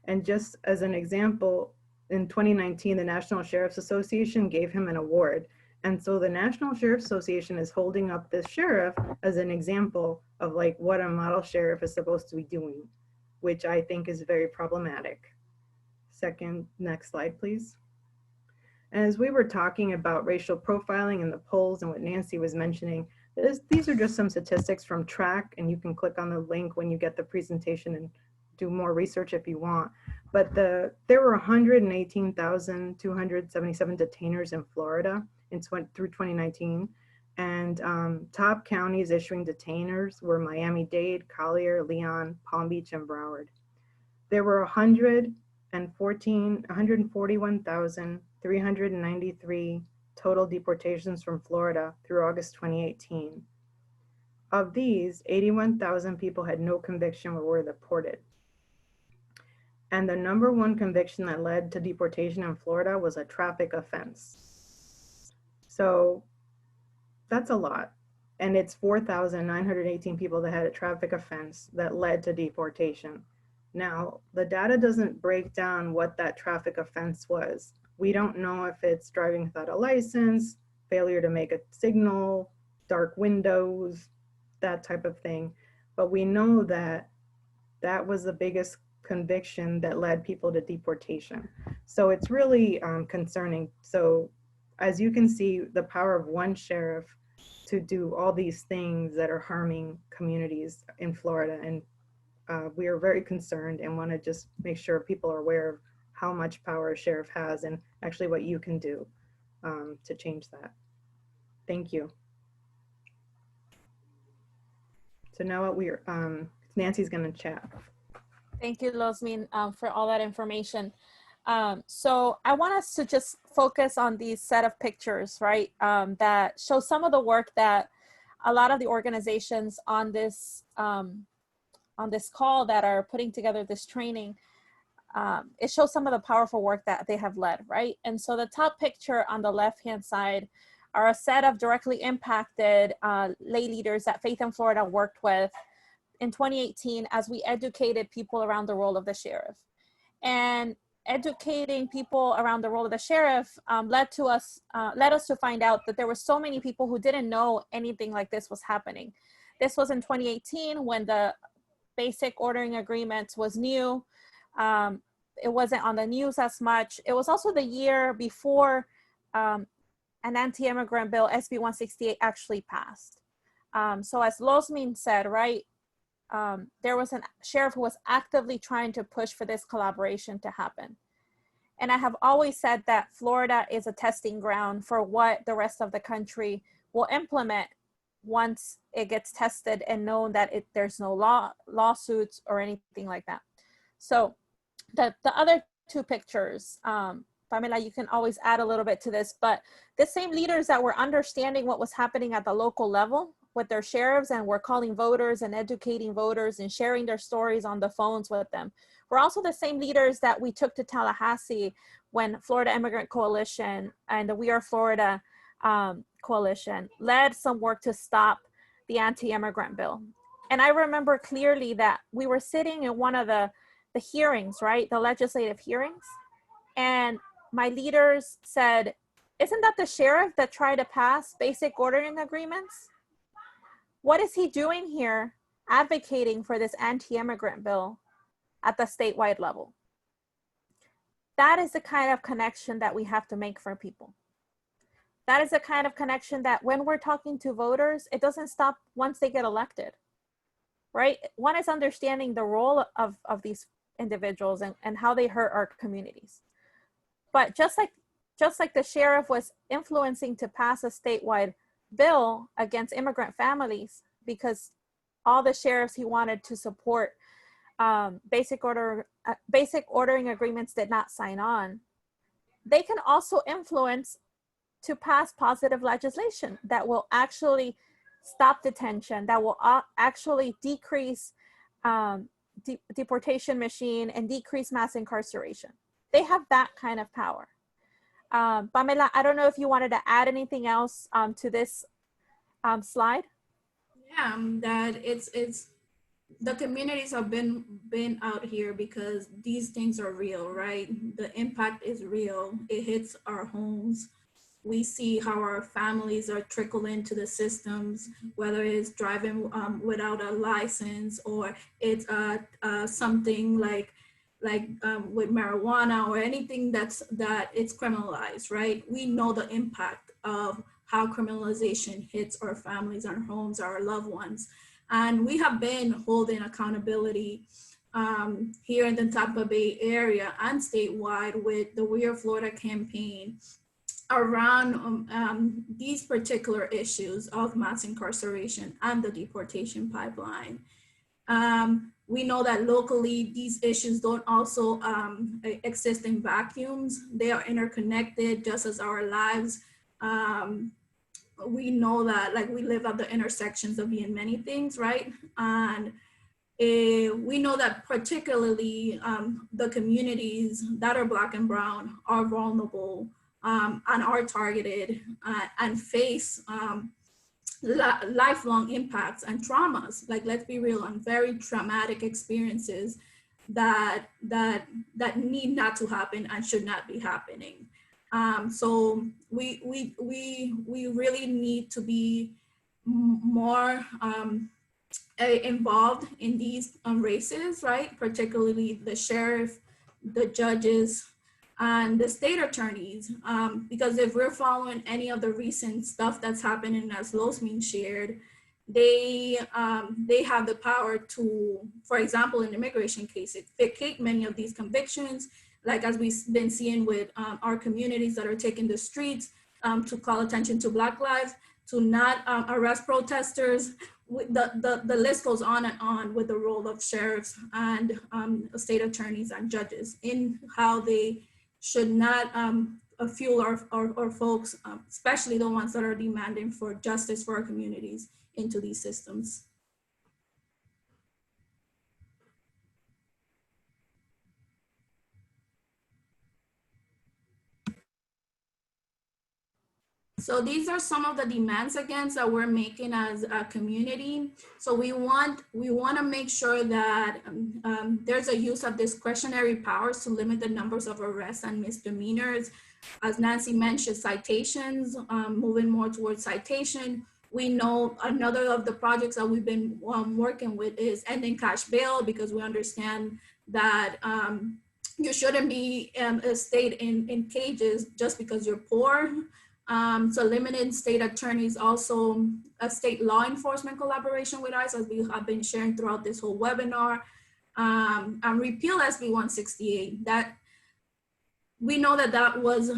And just as an example, in 2019, the National Sheriff's Association gave him an award. And so the National Sheriff's Association is holding up this sheriff as an example of like what a model sheriff is supposed to be doing, which I think is very problematic. Next slide, please. As we were talking about racial profiling and the polls and what Nancy was mentioning, these are just some statistics from TRAC, and you can click on the link when you get the presentation and do more research if you want. But there were 118,277 detainers in Florida through 2019. And top counties issuing detainers were Miami-Dade, Collier, Leon, Palm Beach, and Broward. There were 141,393 total deportations from Florida through August 2018. Of these, 81,000 people had no conviction or were deported. And the #1 conviction that led to deportation in Florida was a traffic offense. So that's a lot. And it's 4,918 people that had a traffic offense that led to deportation. Now, the data doesn't break down what that traffic offense was. We don't know if it's driving without a license, failure to make a signal, dark windows, that type of thing. But we know that that was the biggest conviction that led people to deportation. So it's really concerning. So as you can see, the power of one sheriff to do all these things that are harming communities in Florida. And we are very concerned and want to just make sure people are aware of how much power a sheriff has and actually what you can do to change that. Thank you. So now Nancy's going to chat. Thank you, Losmin, for all that information. So I want us to just focus on these set of pictures, right, that show some of the work that a lot of the organizations on this call that are putting together this training, it shows some of the powerful work that they have led, right? And so the top picture on the left-hand side are a set of directly impacted lay leaders that Faith in Florida worked with in 2018 as we educated people around the role of the sheriff. And educating people around the role of the sheriff led us to find out that there were so many people who didn't know anything like this was happening. This was in 2018 when the basic ordering agreement was new. It wasn't on the news as much. It was also the year before an anti-immigrant bill, SB 168, actually passed. So as Losmin said, right, there was a sheriff who was actively trying to push for this collaboration to happen. And I have always said that Florida is a testing ground for what the rest of the country will implement once it gets tested and known that there's no lawsuits or anything like that. So the other two pictures, Pamela, you can always add a little bit to this, but the same leaders that were understanding what was happening at the local level with their sheriffs and were calling voters and educating voters and sharing their stories on the phones with them were also the same leaders that we took to Tallahassee when Florida Immigrant Coalition and the We Are Florida coalition led some work to stop the anti-immigrant bill. And I remember clearly that we were sitting in one of the hearings, right? The legislative hearings. And my leaders said, isn't that the sheriff that tried to pass basic ordering agreements? What is he doing here advocating for this anti-immigrant bill at the statewide level? That is the kind of connection that we have to make for people. That is the kind of connection that when we're talking to voters, it doesn't stop once they get elected, right? One is understanding the role of these individuals and how they hurt our communities. But just like the sheriff was influencing to pass a statewide bill against immigrant families because all the sheriffs he wanted to support basic ordering agreements did not sign on, they can also influence to pass positive legislation that will actually stop detention, that will actually decrease deportation machine and decrease mass incarceration. They have that kind of power. Pamela, I don't know if you wanted to add anything else to this slide. Yeah, that it's the communities have been out here because these things are real, right? The impact is real. It hits our homes. We see how our families are trickle into the systems, whether it's driving without a license or it's something like with marijuana or anything that it's criminalized, right? We know the impact of how criminalization hits our families, our homes, our loved ones. And we have been holding accountability here in the Tampa Bay area and statewide with the We Are Florida campaign around these particular issues of mass incarceration and the deportation pipeline. We know that locally these issues don't also exist in vacuums. They are interconnected just as our lives. We know that like we live at the intersections of being many things, right? And we know that particularly the communities that are Black and Brown are vulnerable and are targeted and face lifelong impacts and traumas. Like, let's be real, and very traumatic experiences that need not to happen and should not be happening. So we really need to be more involved in these races, right? Particularly the sheriff, the judges, and the state attorneys, because if we're following any of the recent stuff that's happening, as Losmin shared, they have the power to, for example, in immigration cases, vacate many of these convictions, like as we've been seeing with our communities that are taking the streets to call attention to Black lives, to not arrest protesters. The list goes on and on with the role of sheriffs and state attorneys and judges in how they should not fuel our folks, especially the ones that are demanding for justice for our communities, into these systems. So these are some of the demands again that we're making as a community. So we want to make sure that there's a use of discretionary powers to limit the numbers of arrests and misdemeanors. As Nancy mentioned, citations, moving more towards citation. We know another of the projects that we've been working with is ending cash bail, because we understand that you shouldn't be stayed in cages just because you're poor. So limited state attorneys, also a state law enforcement collaboration with us, as we have been sharing throughout this whole webinar, and repeal SB 168. That we know that was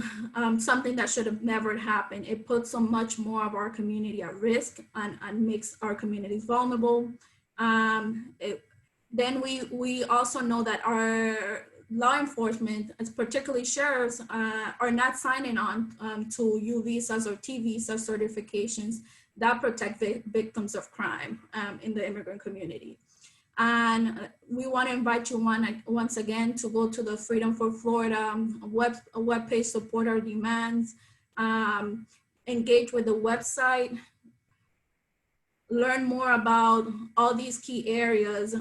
something that should have never happened. It puts so much more of our community at risk and makes our communities vulnerable. Then we also know that our law enforcement, particularly sheriffs, are not signing on to U visas or T visa certifications that protect victims of crime in the immigrant community. And we want to invite you once again to go to the Freedom for Florida webpage, support our demands, engage with the website, learn more about all these key areas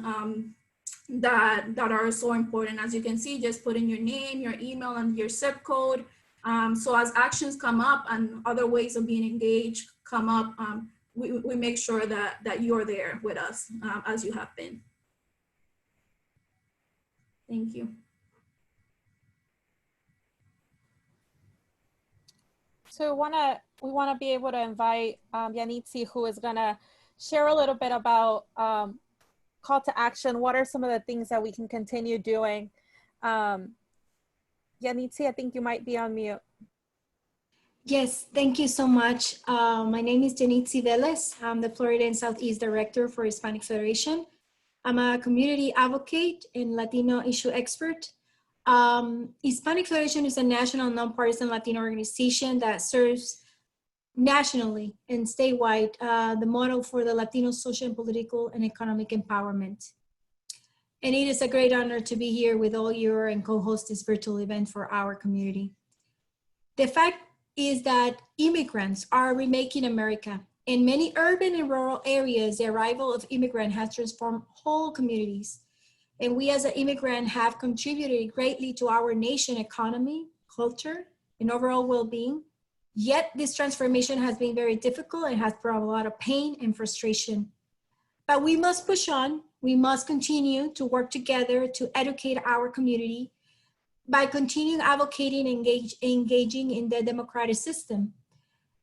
that are so important. As you can see, just put in your name, your email, and your zip code. So as actions come up and other ways of being engaged come up, we make sure that you're there with us as you have been. Thank you. So we wanna be able to invite Yanitzi, who is gonna share a little bit about call to action. What are some of the things that we can continue doing? Yanitzi, I think you might be on mute. Yes, thank you so much. My name is Yanitzi Velez. I'm the Florida and Southeast Director for Hispanic Federation. I'm a community advocate and Latino issue expert. Hispanic Federation is a national nonpartisan Latino organization that serves nationally and statewide the model for the Latino social and political and economic empowerment. And it is a great honor to be here with all you and co-host this virtual event for our community. The fact is that immigrants are remaking America. In many urban and rural areas, the arrival of immigrants has transformed whole communities. And we as an immigrant have contributed greatly to our nation economy, culture, and overall well-being. Yet this transformation has been very difficult and has brought a lot of pain and frustration. But we must push on. We must continue to work together to educate our community by continuing advocating and engaging in the democratic system.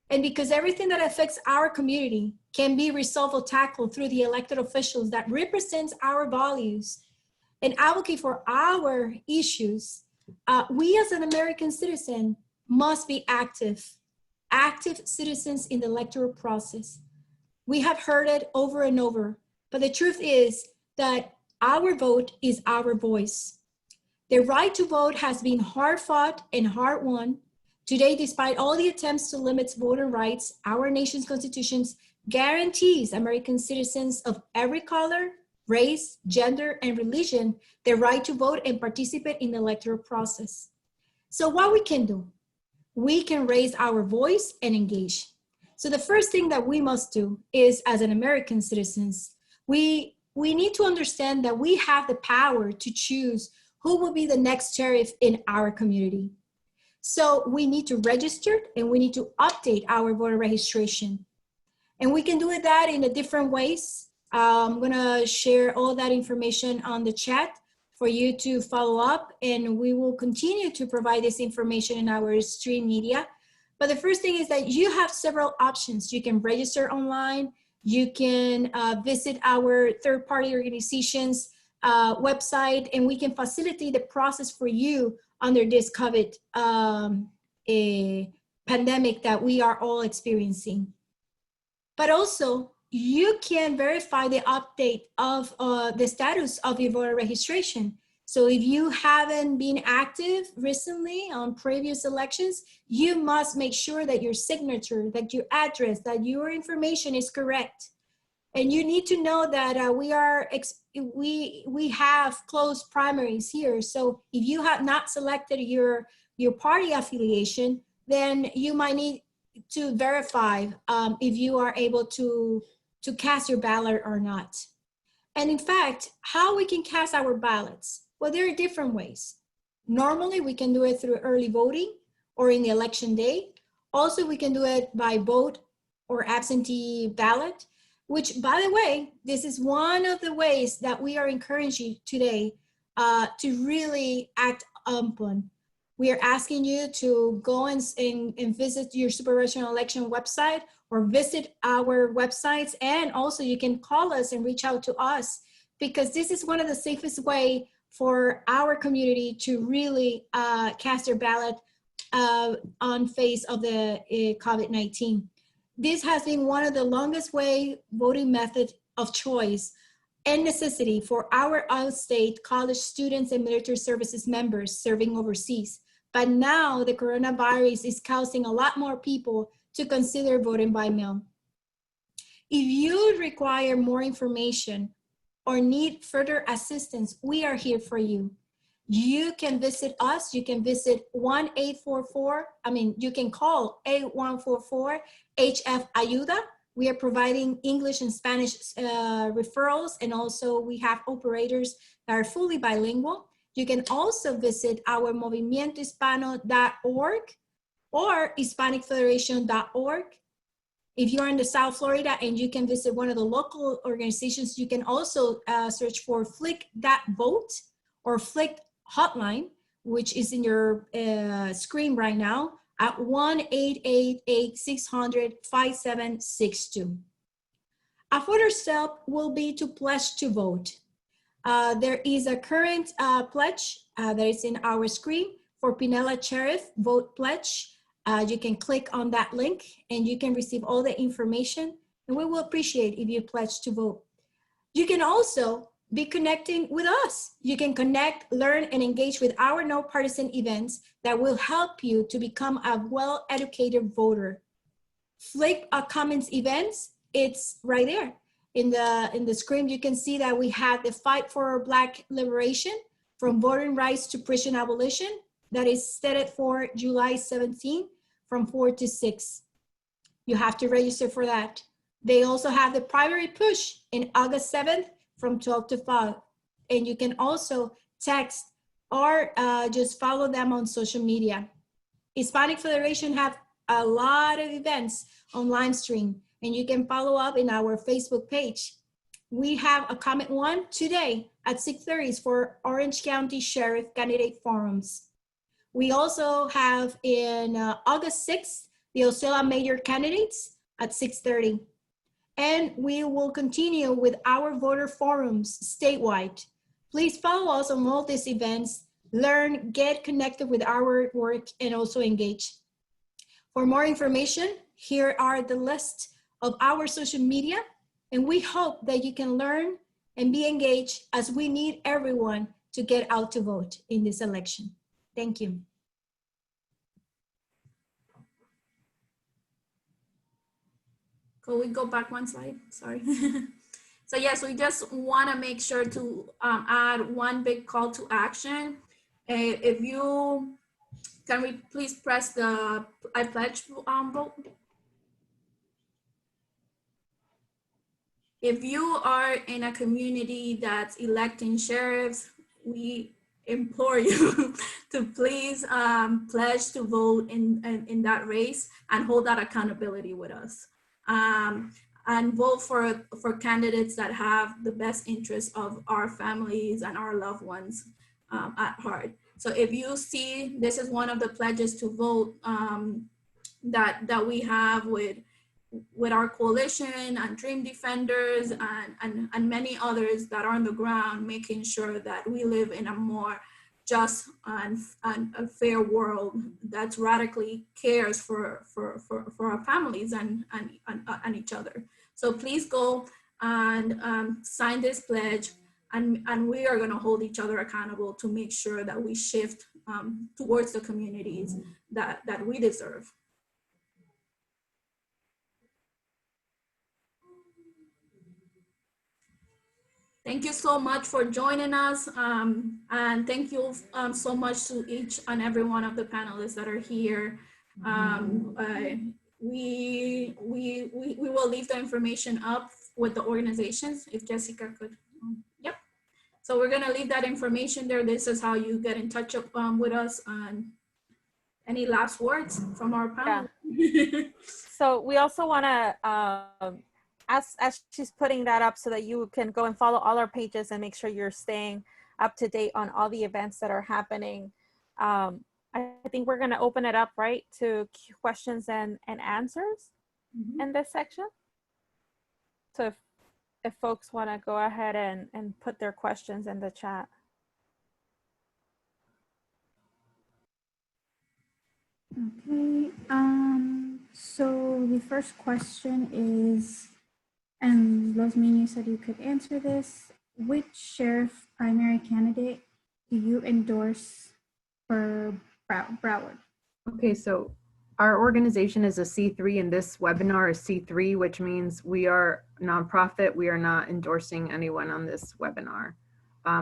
And because everything that affects our community can be resolved or tackled through the elected officials that represent our values and advocate for our issues, we as an American citizen must be active citizens in the electoral process. We have heard it over and over, but the truth is that our vote is our voice. The right to vote has been hard fought and hard won. Today, despite all the attempts to limit voter rights, our nation's constitution guarantees American citizens of every color, race, gender, and religion the right to vote and participate in the electoral process. So what we can do? We can raise our voice and engage. So the first thing that we must do is, as an American citizens, we need to understand that we have the power to choose who will be the next sheriff in our community. So we need to register and we need to update our voter registration. And we can do that in different ways. I'm gonna share all that information on the chat for you to follow up, and we will continue to provide this information in our stream media. But the first thing is that you have several options. You can register online, you can visit our third-party organizations website, and we can facilitate the process for you under this COVID pandemic that we are all experiencing. But also, you can verify the update of the status of your voter registration. So if you haven't been active recently on previous elections, you must make sure that your signature, that your address, that your information is correct. And you need to know that we have closed primaries here. So if you have not selected your party affiliation, then you might need to verify if you are able to cast your ballot or not. And in fact, how we can cast our ballots? Well, there are different ways. Normally, we can do it through early voting or in the election day. Also, we can do it by vote or absentee ballot, which, by the way, this is one of the ways that we are encouraging today to really act upon. We are asking you to go and visit your supervision election website or visit our websites. And also you can call us and reach out to us, because this is one of the safest way for our community to really cast their ballot on face of the COVID-19. This has been one of the longest way voting method of choice and necessity for our out-of-state college students and military services members serving overseas. But now the coronavirus is causing a lot more people to consider voting by mail. If you require more information or need further assistance, we are here for you. You can visit us. You can visit you can call 8144 HF Ayuda. We are providing English and Spanish referrals, and also we have operators that are fully bilingual. You can also visit our movimientohispano.org or hispanicfederation.org. If you're in the South Florida and you can visit one of the local organizations, you can also search for Flick.vote or Flick Hotline, which is in your screen right now at 1-888-600-5762. A further step will be to pledge to vote. There is a current pledge that is in our screen for Pinella Sheriff Vote Pledge. You can click on that link and you can receive all the information, and we will appreciate if you pledge to vote. You can also be connecting with us. You can connect, learn, and engage with our no partisan events that will help you to become a well-educated voter. Flick Comments events, it's right there. In the screen, you can see that we have the Fight for Black Liberation, from voting rights to prison abolition, that is stated for July 17 from 4 to 6. You have to register for that. They also have the primary push in August 7th from 12 to 5. And you can also text or just follow them on social media. Hispanic Federation have a lot of events on live stream, and you can follow up in our Facebook page. We have a comment one today at 6:30 for Orange County Sheriff Candidate Forums. We also have in August 6th, the Osceola Mayor candidates at 6:30. And we will continue with our voter forums statewide. Please follow us on all these events, learn, get connected with our work, and also engage. For more information, here are the list of our social media, and we hope that you can learn and be engaged, as we need everyone to get out to vote in this election. Thank you. Could we go back one slide? Sorry. So yes, we just want to make sure to add one big call to action. If you, can we please press the I pledge vote? If you are in a community that's electing sheriffs, we implore you to please pledge to vote in that race and hold that accountability with us. And vote for candidates that have the best interests of our families and our loved ones at heart. So if you see, this is one of the pledges to vote that we have with our coalition and Dream Defenders and many others that are on the ground, making sure that we live in a more just and a fair world that radically cares for our families and each other. So please go and sign this pledge, and we are going to hold each other accountable to make sure that we shift towards the communities that we deserve. Thank you so much for joining us. And thank you so much to each and every one of the panelists that are here. We will leave the information up with the organizations, if Jessica could. Yep. So we're gonna leave that information there. This is how you get in touch with us. Any last words from our panel? Yeah. So we also wanna, as she's putting that up so that you can go and follow all our pages and make sure you're staying up to date on all the events that are happening. I think we're gonna open it up, right, to questions and answers in this section. So if folks wanna go ahead and put their questions in the chat. Okay, so the first question is, and Losmin, you said you could answer this. Which sheriff primary candidate do you endorse for Broward? Okay, so our organization is a C3 and this webinar is C3, which means we are nonprofit. We are not endorsing anyone on this webinar.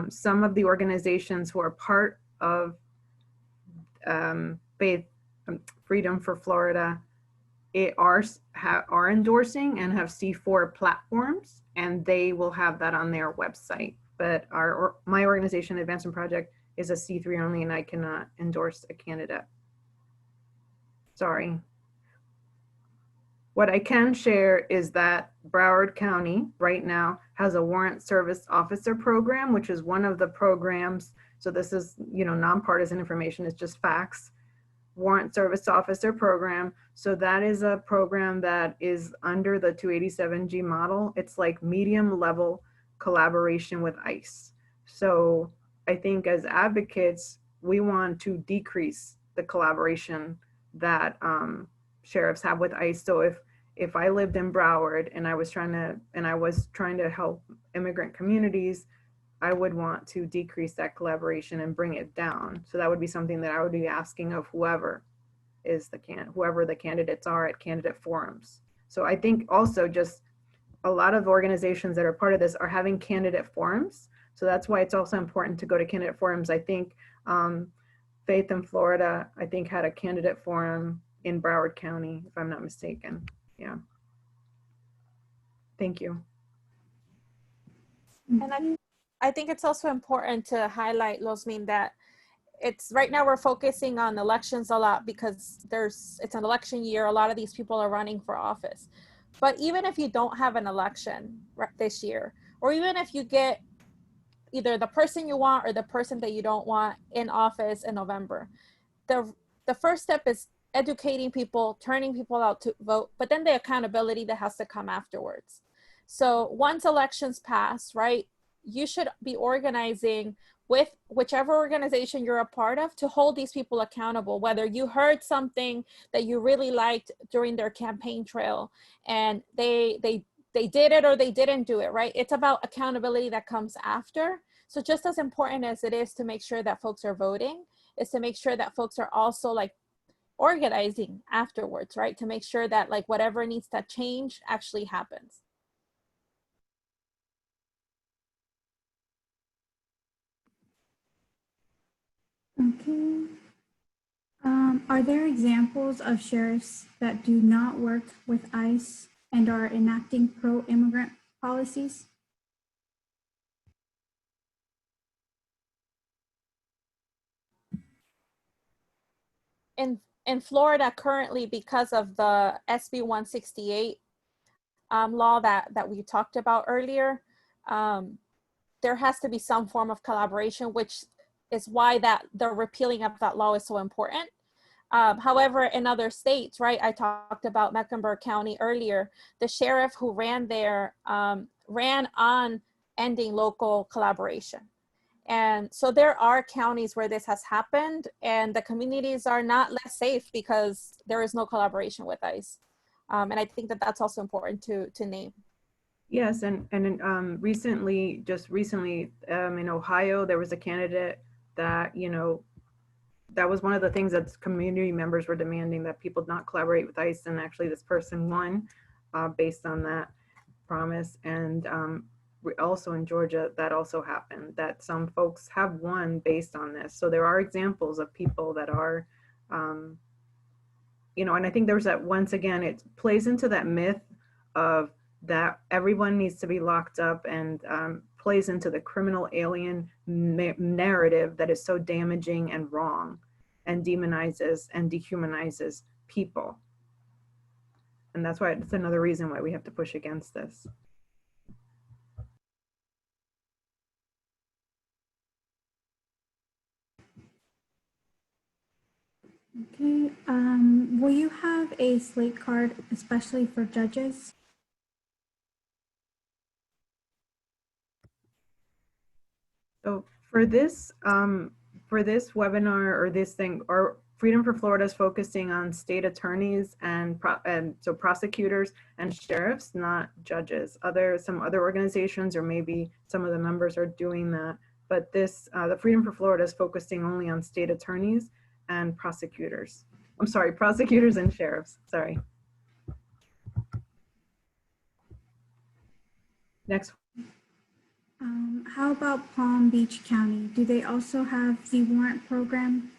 Some of the organizations who are part of Freedom for Florida are endorsing and have C4 platforms, and they will have that on their website. But my organization, Advancement Project, is a C3 only, and I cannot endorse a candidate. Sorry. What I can share is that Broward County right now has a warrant service officer program, which is one of the programs. So this is, nonpartisan information, it's just facts. Warrant service officer program. So that is a program that is under the 287G model. It's like medium level collaboration with ICE. So I think as advocates, we want to decrease the collaboration that sheriffs have with ICE. So if I lived in Broward and I was trying to help immigrant communities, I would want to decrease that collaboration and bring it down. So that would be something that I would be asking of whoever the candidates are at candidate forums. So I think also just a lot of organizations that are part of this are having candidate forums. So that's why it's also important to go to candidate forums. I think Faith in Florida, I think, had a candidate forum in Broward County, if I'm not mistaken. Yeah. Thank you. And I think it's also important to highlight, Losmin, that right now we're focusing on elections a lot because it's an election year. A lot of these people are running for office. But even if you don't have an election this year, or even if you get either the person you want or the person that you don't want in office in November, the first step is educating people, turning people out to vote, but then the accountability that has to come afterwards. So once elections pass, right, you should be organizing with whichever organization you're a part of to hold these people accountable, whether you heard something that you really liked during their campaign trail and they did it or they didn't do it, right? It's about accountability that comes after. So just as important as it is to make sure that folks are voting, is to make sure that folks are also like organizing afterwards, right? To make sure that like whatever needs to change actually happens. Okay. Are there examples of sheriffs that do not work with ICE and are enacting pro-immigrant policies? In Florida currently, because of the SB 168 law that we talked about earlier, there has to be some form of collaboration, which is why the repealing of that law is so important. However, in other states, right, I talked about Mecklenburg County earlier, the sheriff who ran there ran on ending local collaboration. And so there are counties where this has happened and the communities are not less safe because there is no collaboration with ICE. And I think that that's also important to name. Yes, and recently in Ohio, there was a candidate that, that was one of the things that community members were demanding, that people not collaborate with ICE, and actually this person won based on that promise. And also in Georgia, that also happened, that some folks have won based on this. So there are examples of people that are, you know, and I think there's that, once again, it plays into that myth of that everyone needs to be locked up, and plays into the criminal alien narrative that is so damaging and wrong, and demonizes and dehumanizes people. And that's why it's another reason why we have to push against this. Okay, will you have a slate card, especially for judges? So for this webinar, or this thing, or Freedom for Florida is focusing on state attorneys and so prosecutors and sheriffs, not judges. Some other organizations, or maybe some of the members, are doing that. But this, the Freedom for Florida is focusing only on state attorneys and prosecutors. I'm sorry, prosecutors and sheriffs, sorry. Next. How about Palm Beach County? Do they also have the warrant program?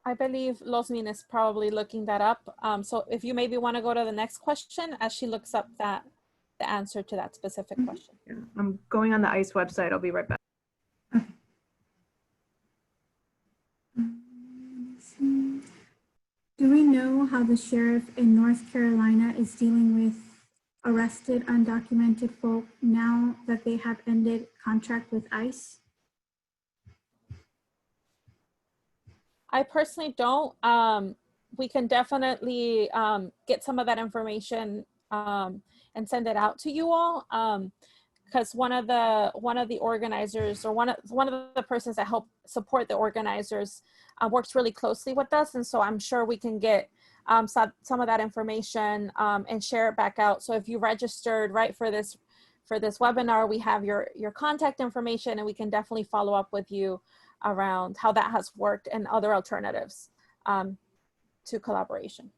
I believe Losmin is probably looking that up. So if you maybe want to go to the next question as she looks up the answer to that specific question. Yeah, I'm going on the ICE website. I'll be right back. Do we know how the sheriff in North Carolina is dealing with arrested undocumented folk now that they have ended contract with ICE? I personally don't. We can definitely get some of that information and send it out to you all. Because one of the organizers, or one of the persons that help support the organizers, works really closely with us, and so I'm sure we can get some of that information and share it back out. So if you registered right for this webinar, we have your contact information, and we can definitely follow up with you around how that has worked and other alternatives to collaboration.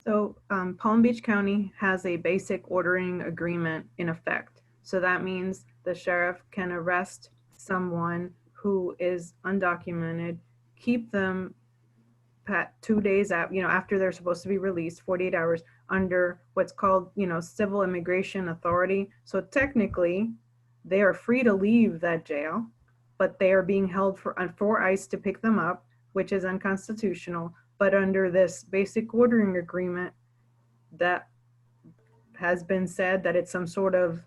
So Palm Beach County has a basic ordering agreement in effect. So that means the sheriff can arrest someone who is undocumented, keep them 2 days out, after they're supposed to be released, 48 hours, under what's called, civil immigration authority. So technically, they are free to leave that jail, but they are being held for ICE to pick them up, which is unconstitutional. But under this basic ordering agreement, that has been said that it's some sort of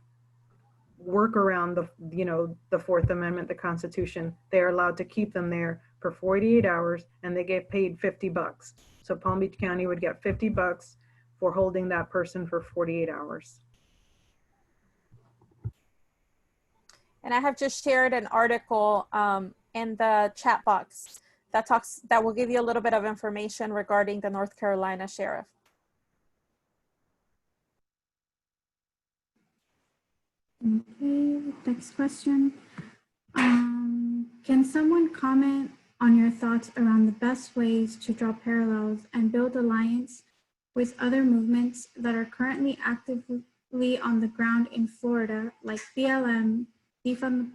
work around the Fourth Amendment, the Constitution. They're allowed to keep them there for 48 hours, and they get paid $50. So Palm Beach County would get $50 for holding that person for 48 hours. And I have just shared an article in the chat box that will give you a little bit of information regarding the North Carolina sheriff. Okay, next question. Can someone comment on your thoughts around the best ways to draw parallels and build alliance with other movements that are currently actively on the ground in Florida, like BLM, Defund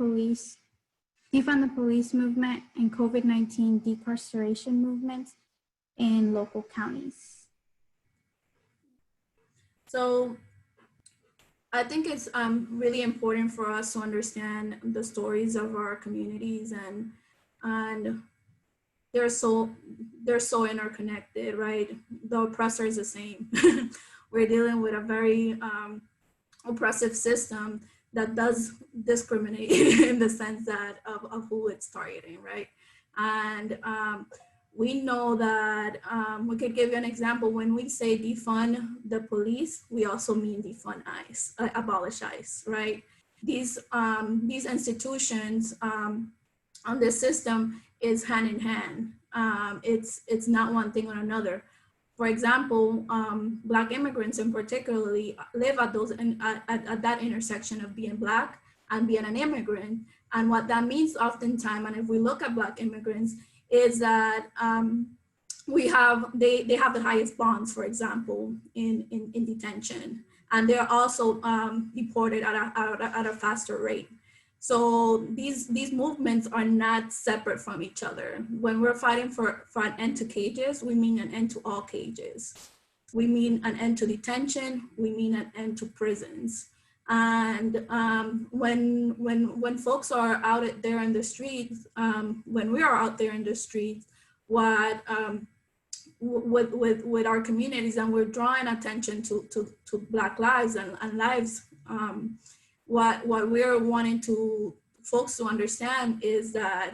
the Police movement, and COVID-19 decarceration movements in local counties? So I think it's really important for us to understand the stories of our communities, and they're so interconnected, right? The oppressor is the same. We're dealing with a very oppressive system that does discriminate in the sense that of who it's targeting, right? And we know that we could give you an example. When we say defund the police, we also mean defund ICE, abolish ICE, right? These institutions on this system is hand in hand. It's not one thing or another. For example, Black immigrants in particularly live at that intersection of being Black and being an immigrant. And what that means oftentimes, and if we look at Black immigrants, is that they have the highest bonds, for example, in detention, and they're also deported at a faster rate. So these movements are not separate from each other. When we're fighting for an end to cages, we mean an end to all cages. We mean an end to detention. We mean an end to prisons. And when folks are out there in the streets, when we are out there in the streets, what with our communities, and we're drawing attention to Black lives and lives, what we're wanting folks to understand is that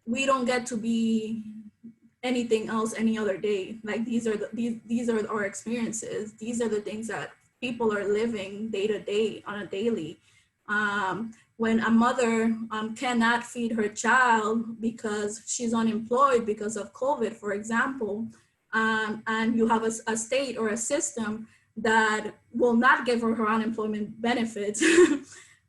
we don't get to be anything else any other day. Like these are our experiences. These are the things that people are living day to day on a daily. When a mother cannot feed her child because she's unemployed because of COVID, for example, and you have a state or a system that will not give her unemployment benefits,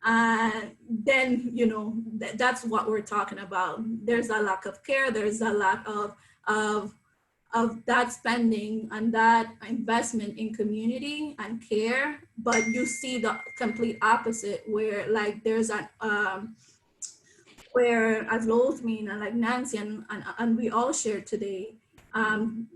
then, you know, that's what we're talking about. There's a lack of care. There's a lack of that spending and that investment in community and care. But you see the complete opposite, where like there's where, as Lothmin and like Nancy and we all shared today,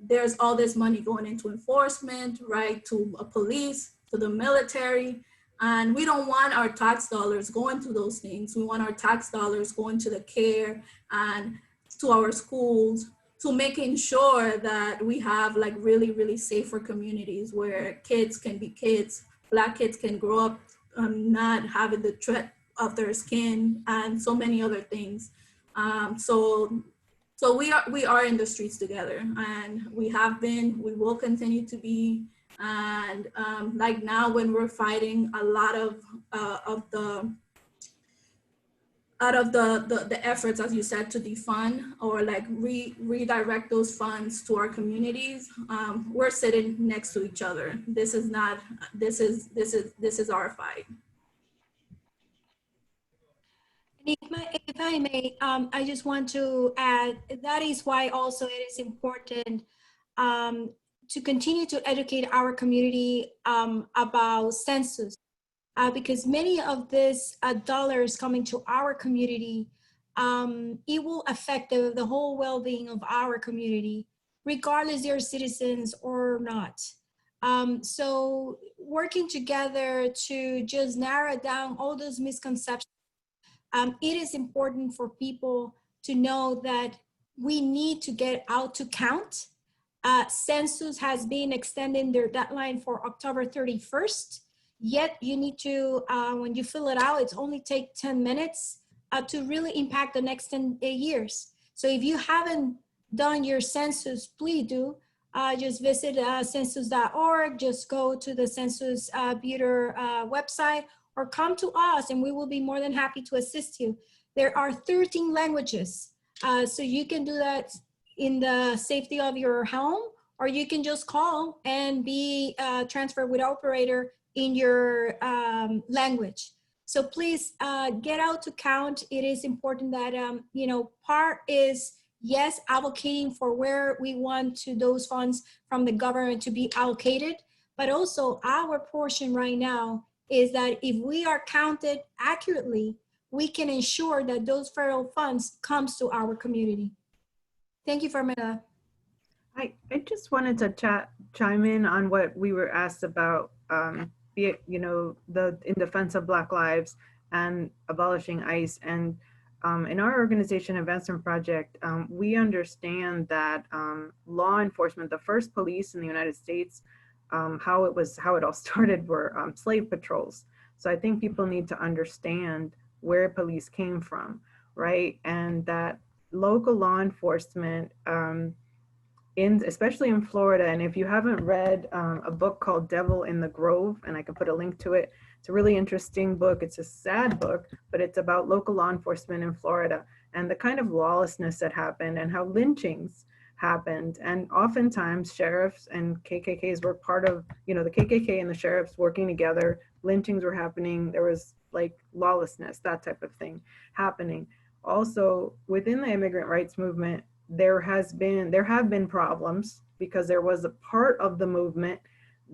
there's all this money going into enforcement, right, to police, to the military. And we don't want our tax dollars going to those things. We want our tax dollars going to the care and to our schools, to making sure that we have like really, really safer communities where kids can be kids, Black kids can grow up not having the threat of their skin and so many other things. So we are in the streets together, and we have been, we will continue to be. And like now when we're fighting a lot of the efforts, as you said, to defund or like redirect those funds to our communities, we're sitting next to each other. This is our fight. If I may, I just want to add, that is why also it is important to continue to educate our community about census, because many of these dollars coming to our community, it will affect the whole well-being of our community, regardless they're citizens or not. So working together to just narrow down all those misconceptions, it is important for people to know that we need to get out to count. Census has been extending their deadline for October 31st, yet you need to, when you fill it out, it's only take 10 minutes to really impact the next 10 years. So if you haven't done your census, please do. Just visit census.org, just go to the Census Bureau website, or come to us and we will be more than happy to assist you. There are 13 languages, so you can do that in the safety of your home, or you can just call and be transferred with operator in your language. So please get out to count. It is important that, you know, part is, yes, advocating for where we want those funds from the government to be allocated, but also our portion right now is that if we are counted accurately, we can ensure that those federal funds comes to our community. Thank you, Farmela. I just wanted to chime in on what we were asked about, you know, in defense of Black lives and abolishing ICE. And in our organization, Advancement Project, we understand that law enforcement, the first police in the United States, how it all started were slave patrols. So I think people need to understand where police came from, right? And that local law enforcement, especially in Florida, and if you haven't read a book called Devil in the Grove, and I can put a link to it, it's a really interesting book. It's a sad book, but it's about local law enforcement in Florida and the kind of lawlessness that happened and how lynchings happened. And oftentimes sheriffs and KKKs were part of, you know, the KKK and the sheriffs working together. Lynchings were happening. There was like lawlessness, that type of thing happening. Also, within the immigrant rights movement, there have been problems because there was a part of the movement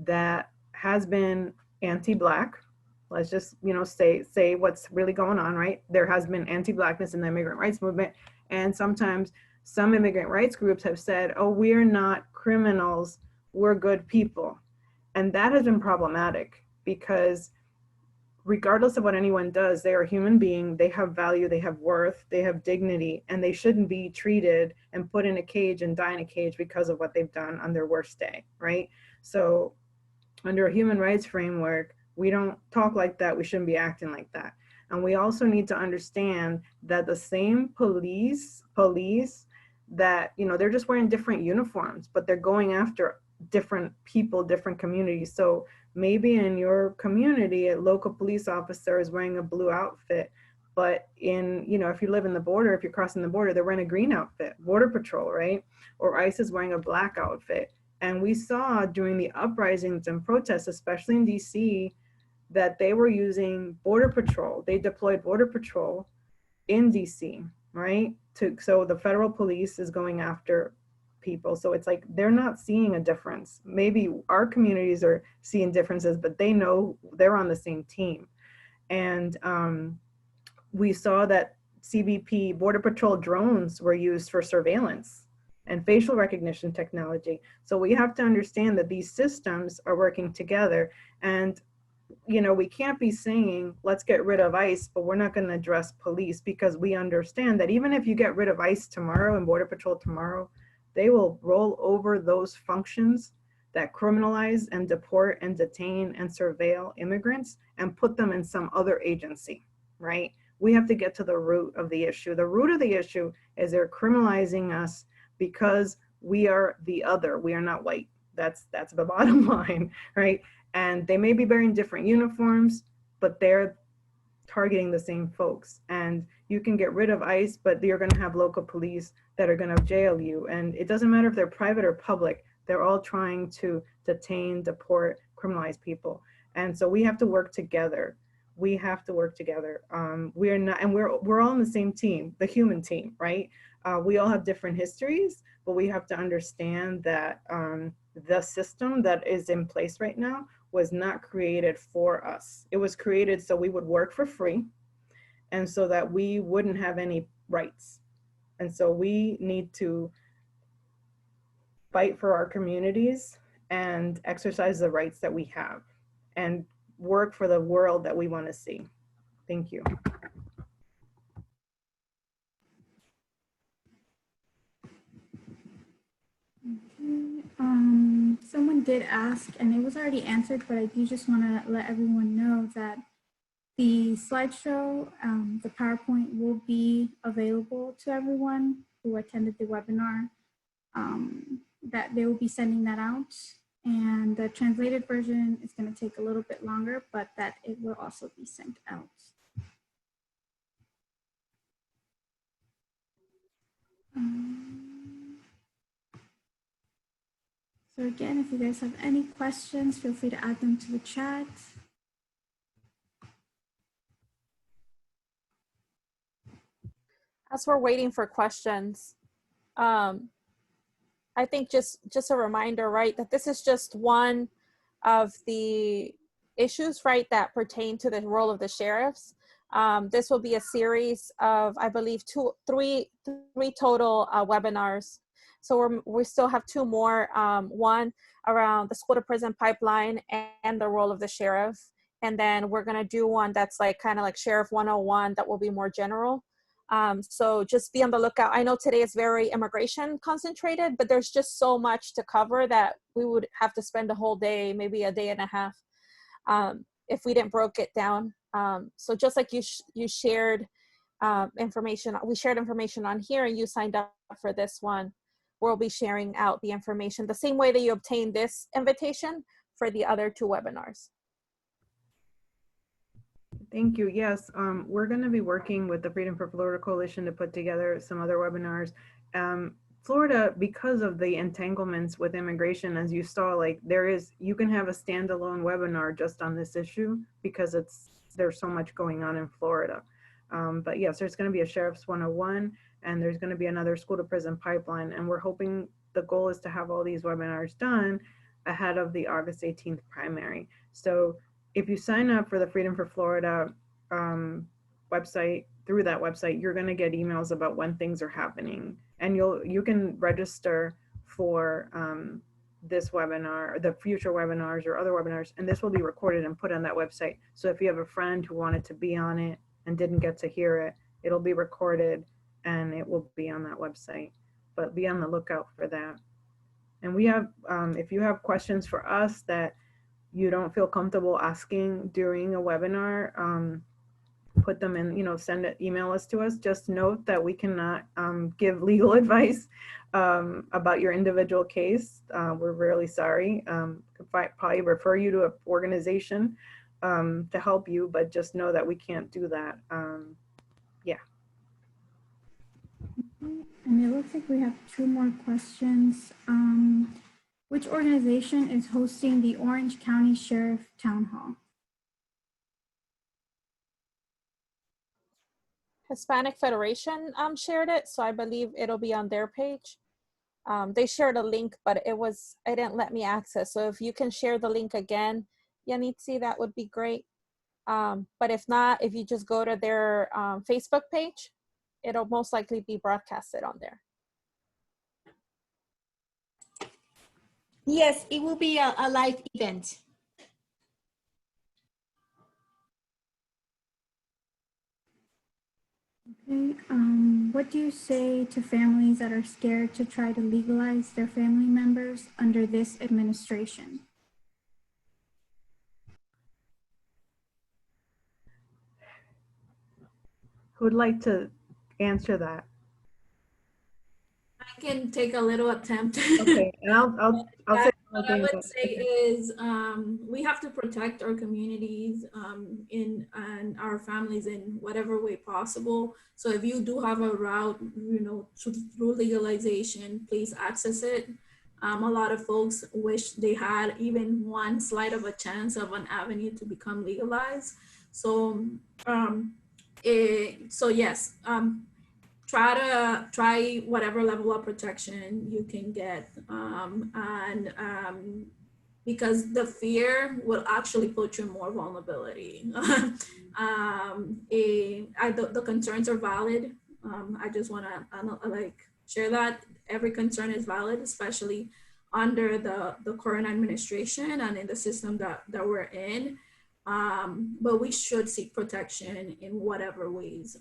that has been anti-Black. Let's just, say what's really going on, right? There has been anti-Blackness in the immigrant rights movement. And sometimes some immigrant rights groups have said, oh, we're not criminals, we're good people. And that has been problematic because regardless of what anyone does, they are a human being, they have value, they have worth, they have dignity, and they shouldn't be treated and put in a cage and die in a cage because of what they've done on their worst day, right? So under a human rights framework, we don't talk like that, we shouldn't be acting like that. And we also need to understand that the same police that, they're just wearing different uniforms, but they're going after different people, different communities. So maybe in your community, a local police officer is wearing a blue outfit, but if you live in the border, if you're crossing the border, they're wearing a green outfit, Border Patrol, right? Or ICE is wearing a black outfit. And we saw during the uprisings and protests, especially in DC, that they were using Border Patrol. They deployed Border Patrol in DC, right? So the federal police is going after people. So it's like they're not seeing a difference. Maybe our communities are seeing differences, but they know they're on the same team. And we saw that CBP Border Patrol drones were used for surveillance and facial recognition technology. So we have to understand that these systems are working together. And we can't be saying, let's get rid of ICE, but we're not going to address police, because we understand that even if you get rid of ICE tomorrow and Border Patrol tomorrow, they will roll over those functions that criminalize and deport and detain and surveil immigrants and put them in some other agency, right? We have to get to the root of the issue. The root of the issue is they're criminalizing us because we are the other. We are not white. That's the bottom line, right? And they may be wearing different uniforms, but they're targeting the same folks. And you can get rid of ICE, but you're going to have local police that are going to jail you. And it doesn't matter if they're private or public, they're all trying to detain, deport, criminalize people. And so we have to work together. We have to work together. We're all on the same team, the human team, right? We all have different histories, but we have to understand that the system that is in place right now was not created for us. It was created so we would work for free and so that we wouldn't have any rights. And so we need to fight for our communities and exercise the rights that we have and work for the world that we want to see. Thank you. Someone did ask, and it was already answered, but I do just want to let everyone know that the slideshow, the PowerPoint will be available to everyone who attended the webinar, that they will be sending that out. And the translated version is going to take a little bit longer, but that it will also be sent out. So again, if you guys have any questions, feel free to add them to the chat. As we're waiting for questions, I think just a reminder, right, that this is just one of the issues, right, that pertain to the role of the sheriffs. This will be a series of, I believe, three total webinars. So we still have two more, one around the school to prison pipeline and the role of the sheriff. And then we're gonna do one that's like kind of like Sheriff 101 that will be more general. So just be on the lookout. I know today is very immigration concentrated, but there's just so much to cover that we would have to spend a whole day, maybe a day and a half, if we didn't break it down. So just like you shared information, we shared information on here and you signed up for this one, we'll be sharing out the information the same way that you obtained this invitation for the other two webinars. Thank you. Yes, we're going to be working with the Freedom for Florida Coalition to put together some other webinars. Florida, because of the entanglements with immigration, as you saw, like you can have a standalone webinar just on this issue because it's there's so much going on in Florida. But yes, there's going to be a Sheriff's 101, and there's going to be another school to prison pipeline. And we're hoping, the goal is to have all these webinars done ahead of the August 18th primary. So if you sign up for the Freedom for Florida website, through that website, you're going to get emails about when things are happening. And you can register for this webinar, the future webinars or other webinars, and this will be recorded and put on that website. So if you have a friend who wanted to be on it and didn't get to hear it, it'll be recorded and it will be on that website. But be on the lookout for that. And we have, if you have questions for us that you don't feel comfortable asking during a webinar, put them in, email us to us. Just note that we cannot give legal advice about your individual case. We're really sorry. Could probably refer you to an organization to help you, but just know that we can't do that. Yeah. And it looks like we have 2 more questions. Which organization is hosting the Orange County Sheriff Town Hall? Hispanic Federation shared it, so I believe it'll be on their page. They shared a link, but it didn't let me access. So if you can share the link again, Yanitzi, that would be great. But if not, if you just go to their Facebook page, it'll most likely be broadcasted on there. Yes, it will be a live event. Okay, what do you say to families that are scared to try to legalize their family members under this administration? Who would like to answer that? I can take a little attempt. Okay, and I'll say what I would say is we have to protect our communities and our families in whatever way possible. So if you do have a route, through legalization, please access it. A lot of folks wish they had even one slight of a chance of an avenue to become legalized. So, yes. Try whatever level of protection you can get, because the fear will actually put you in more vulnerability. The concerns are valid. I just want to share that every concern is valid, especially under the current administration and in the system that we're in. But we should seek protection in whatever ways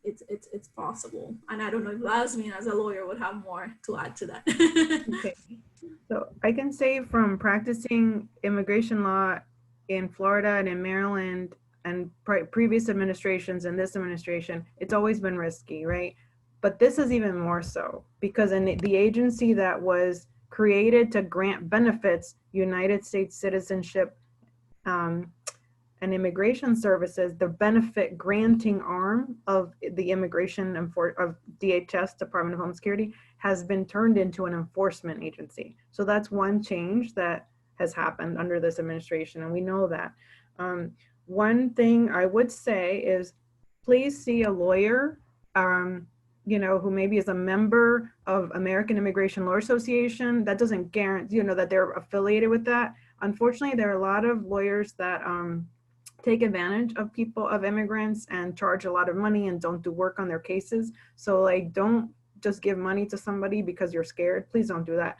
it's possible. And I don't know if Lasmin as a lawyer would have more to add to that. Okay. So I can say from practicing immigration law in Florida and in Maryland and previous administrations and this administration, it's always been risky, right? But this is even more so because in the agency that was created to grant benefits, United States citizenship, and immigration services, the benefit granting arm of the immigration of DHS, Department of Homeland Security, has been turned into an enforcement agency. So that's one change that has happened under this administration, and we know that. One thing I would say is please see a lawyer, who maybe is a member of American Immigration Law Association. That doesn't guarantee, that they're affiliated with that. Unfortunately, there are a lot of lawyers that take advantage of immigrants and charge a lot of money and don't do work on their cases. So don't just give money to somebody because you're scared. Please don't do that.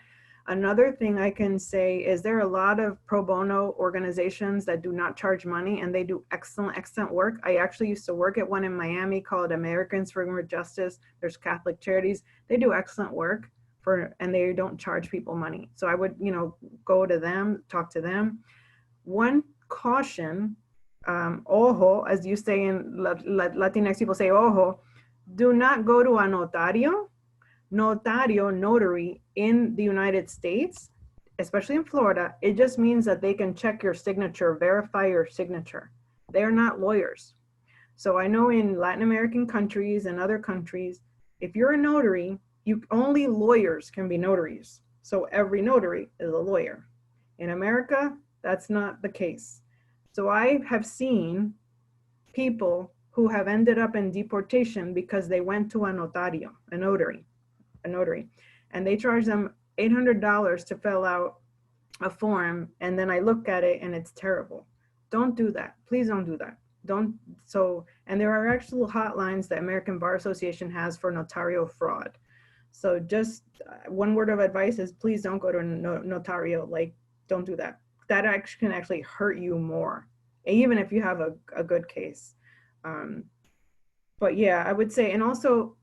Another thing I can say is there are a lot of pro bono organizations that do not charge money and they do excellent work. I actually used to work at one in Miami called Americans for Immigrant Justice. There's Catholic Charities. They do excellent work and they don't charge people money. So I would, go to them, talk to them. One caution, ojo, as you say in Latinx people say ojo, do not go to a notario, notary in the United States, especially in Florida. It just means that they can check your signature, verify your signature. They're not lawyers. So I know in Latin American countries and other countries, if you're a notary, only lawyers can be notaries. So every notary is a lawyer. In America, that's not the case. So I have seen people who have ended up in deportation because they went to a notario, a notary, and they charge them $800 to fill out a form, and then I look at it and it's terrible. Don't do that. Please don't do that. And there are actual hotlines that American Bar Association has for notarial fraud. So just one word of advice is please don't go to a notario. Like, don't do that. That can actually hurt you more, even if you have a good case. But yeah, I would say, and also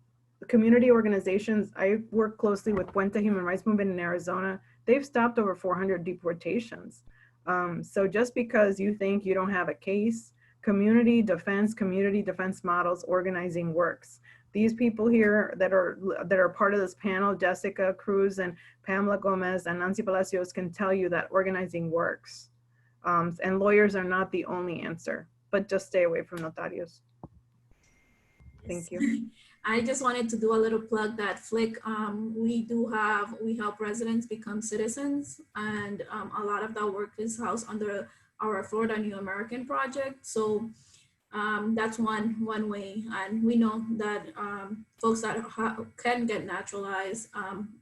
community organizations, I work closely with Puente Human Rights Movement in Arizona. They've stopped over 400 deportations. So just because you think you don't have a case, community defense models organizing works. These people here that are part of this panel, Jessica Cruz and Pamela Gomez and Nancy Palacios, can tell you that organizing works. And lawyers are not the only answer, but just stay away from notarios. Thank you. I just wanted to do a little plug that FLIC, we help residents become citizens, and a lot of that work is housed under our Florida New American project. So that's one way, and we know that folks that can get naturalized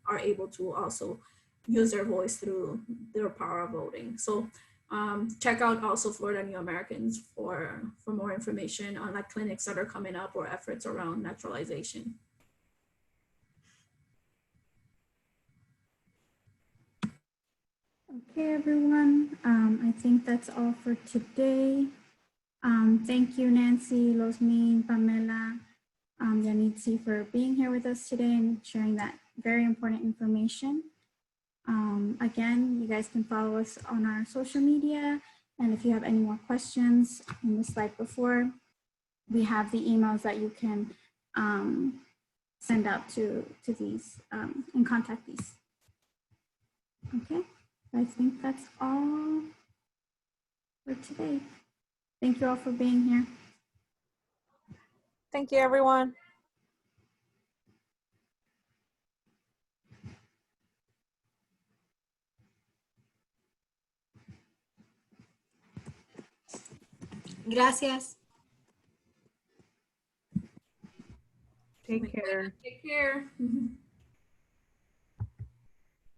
are able to also use their voice through their power of voting. So check out also Florida New Americans for more information on like clinics that are coming up or efforts around naturalization. Okay, everyone. I think that's all for today. Thank you, Nancy, Losmin, Pamela, Yanitzi, for being here with us today and sharing that very important information. Again, you guys can follow us on our social media. And if you have any more questions in the slide before, we have the emails that you can send out to these and contact these. Okay, I think that's all for today. Thank you all for being here. Thank you, everyone. Gracias. Take care. Take care.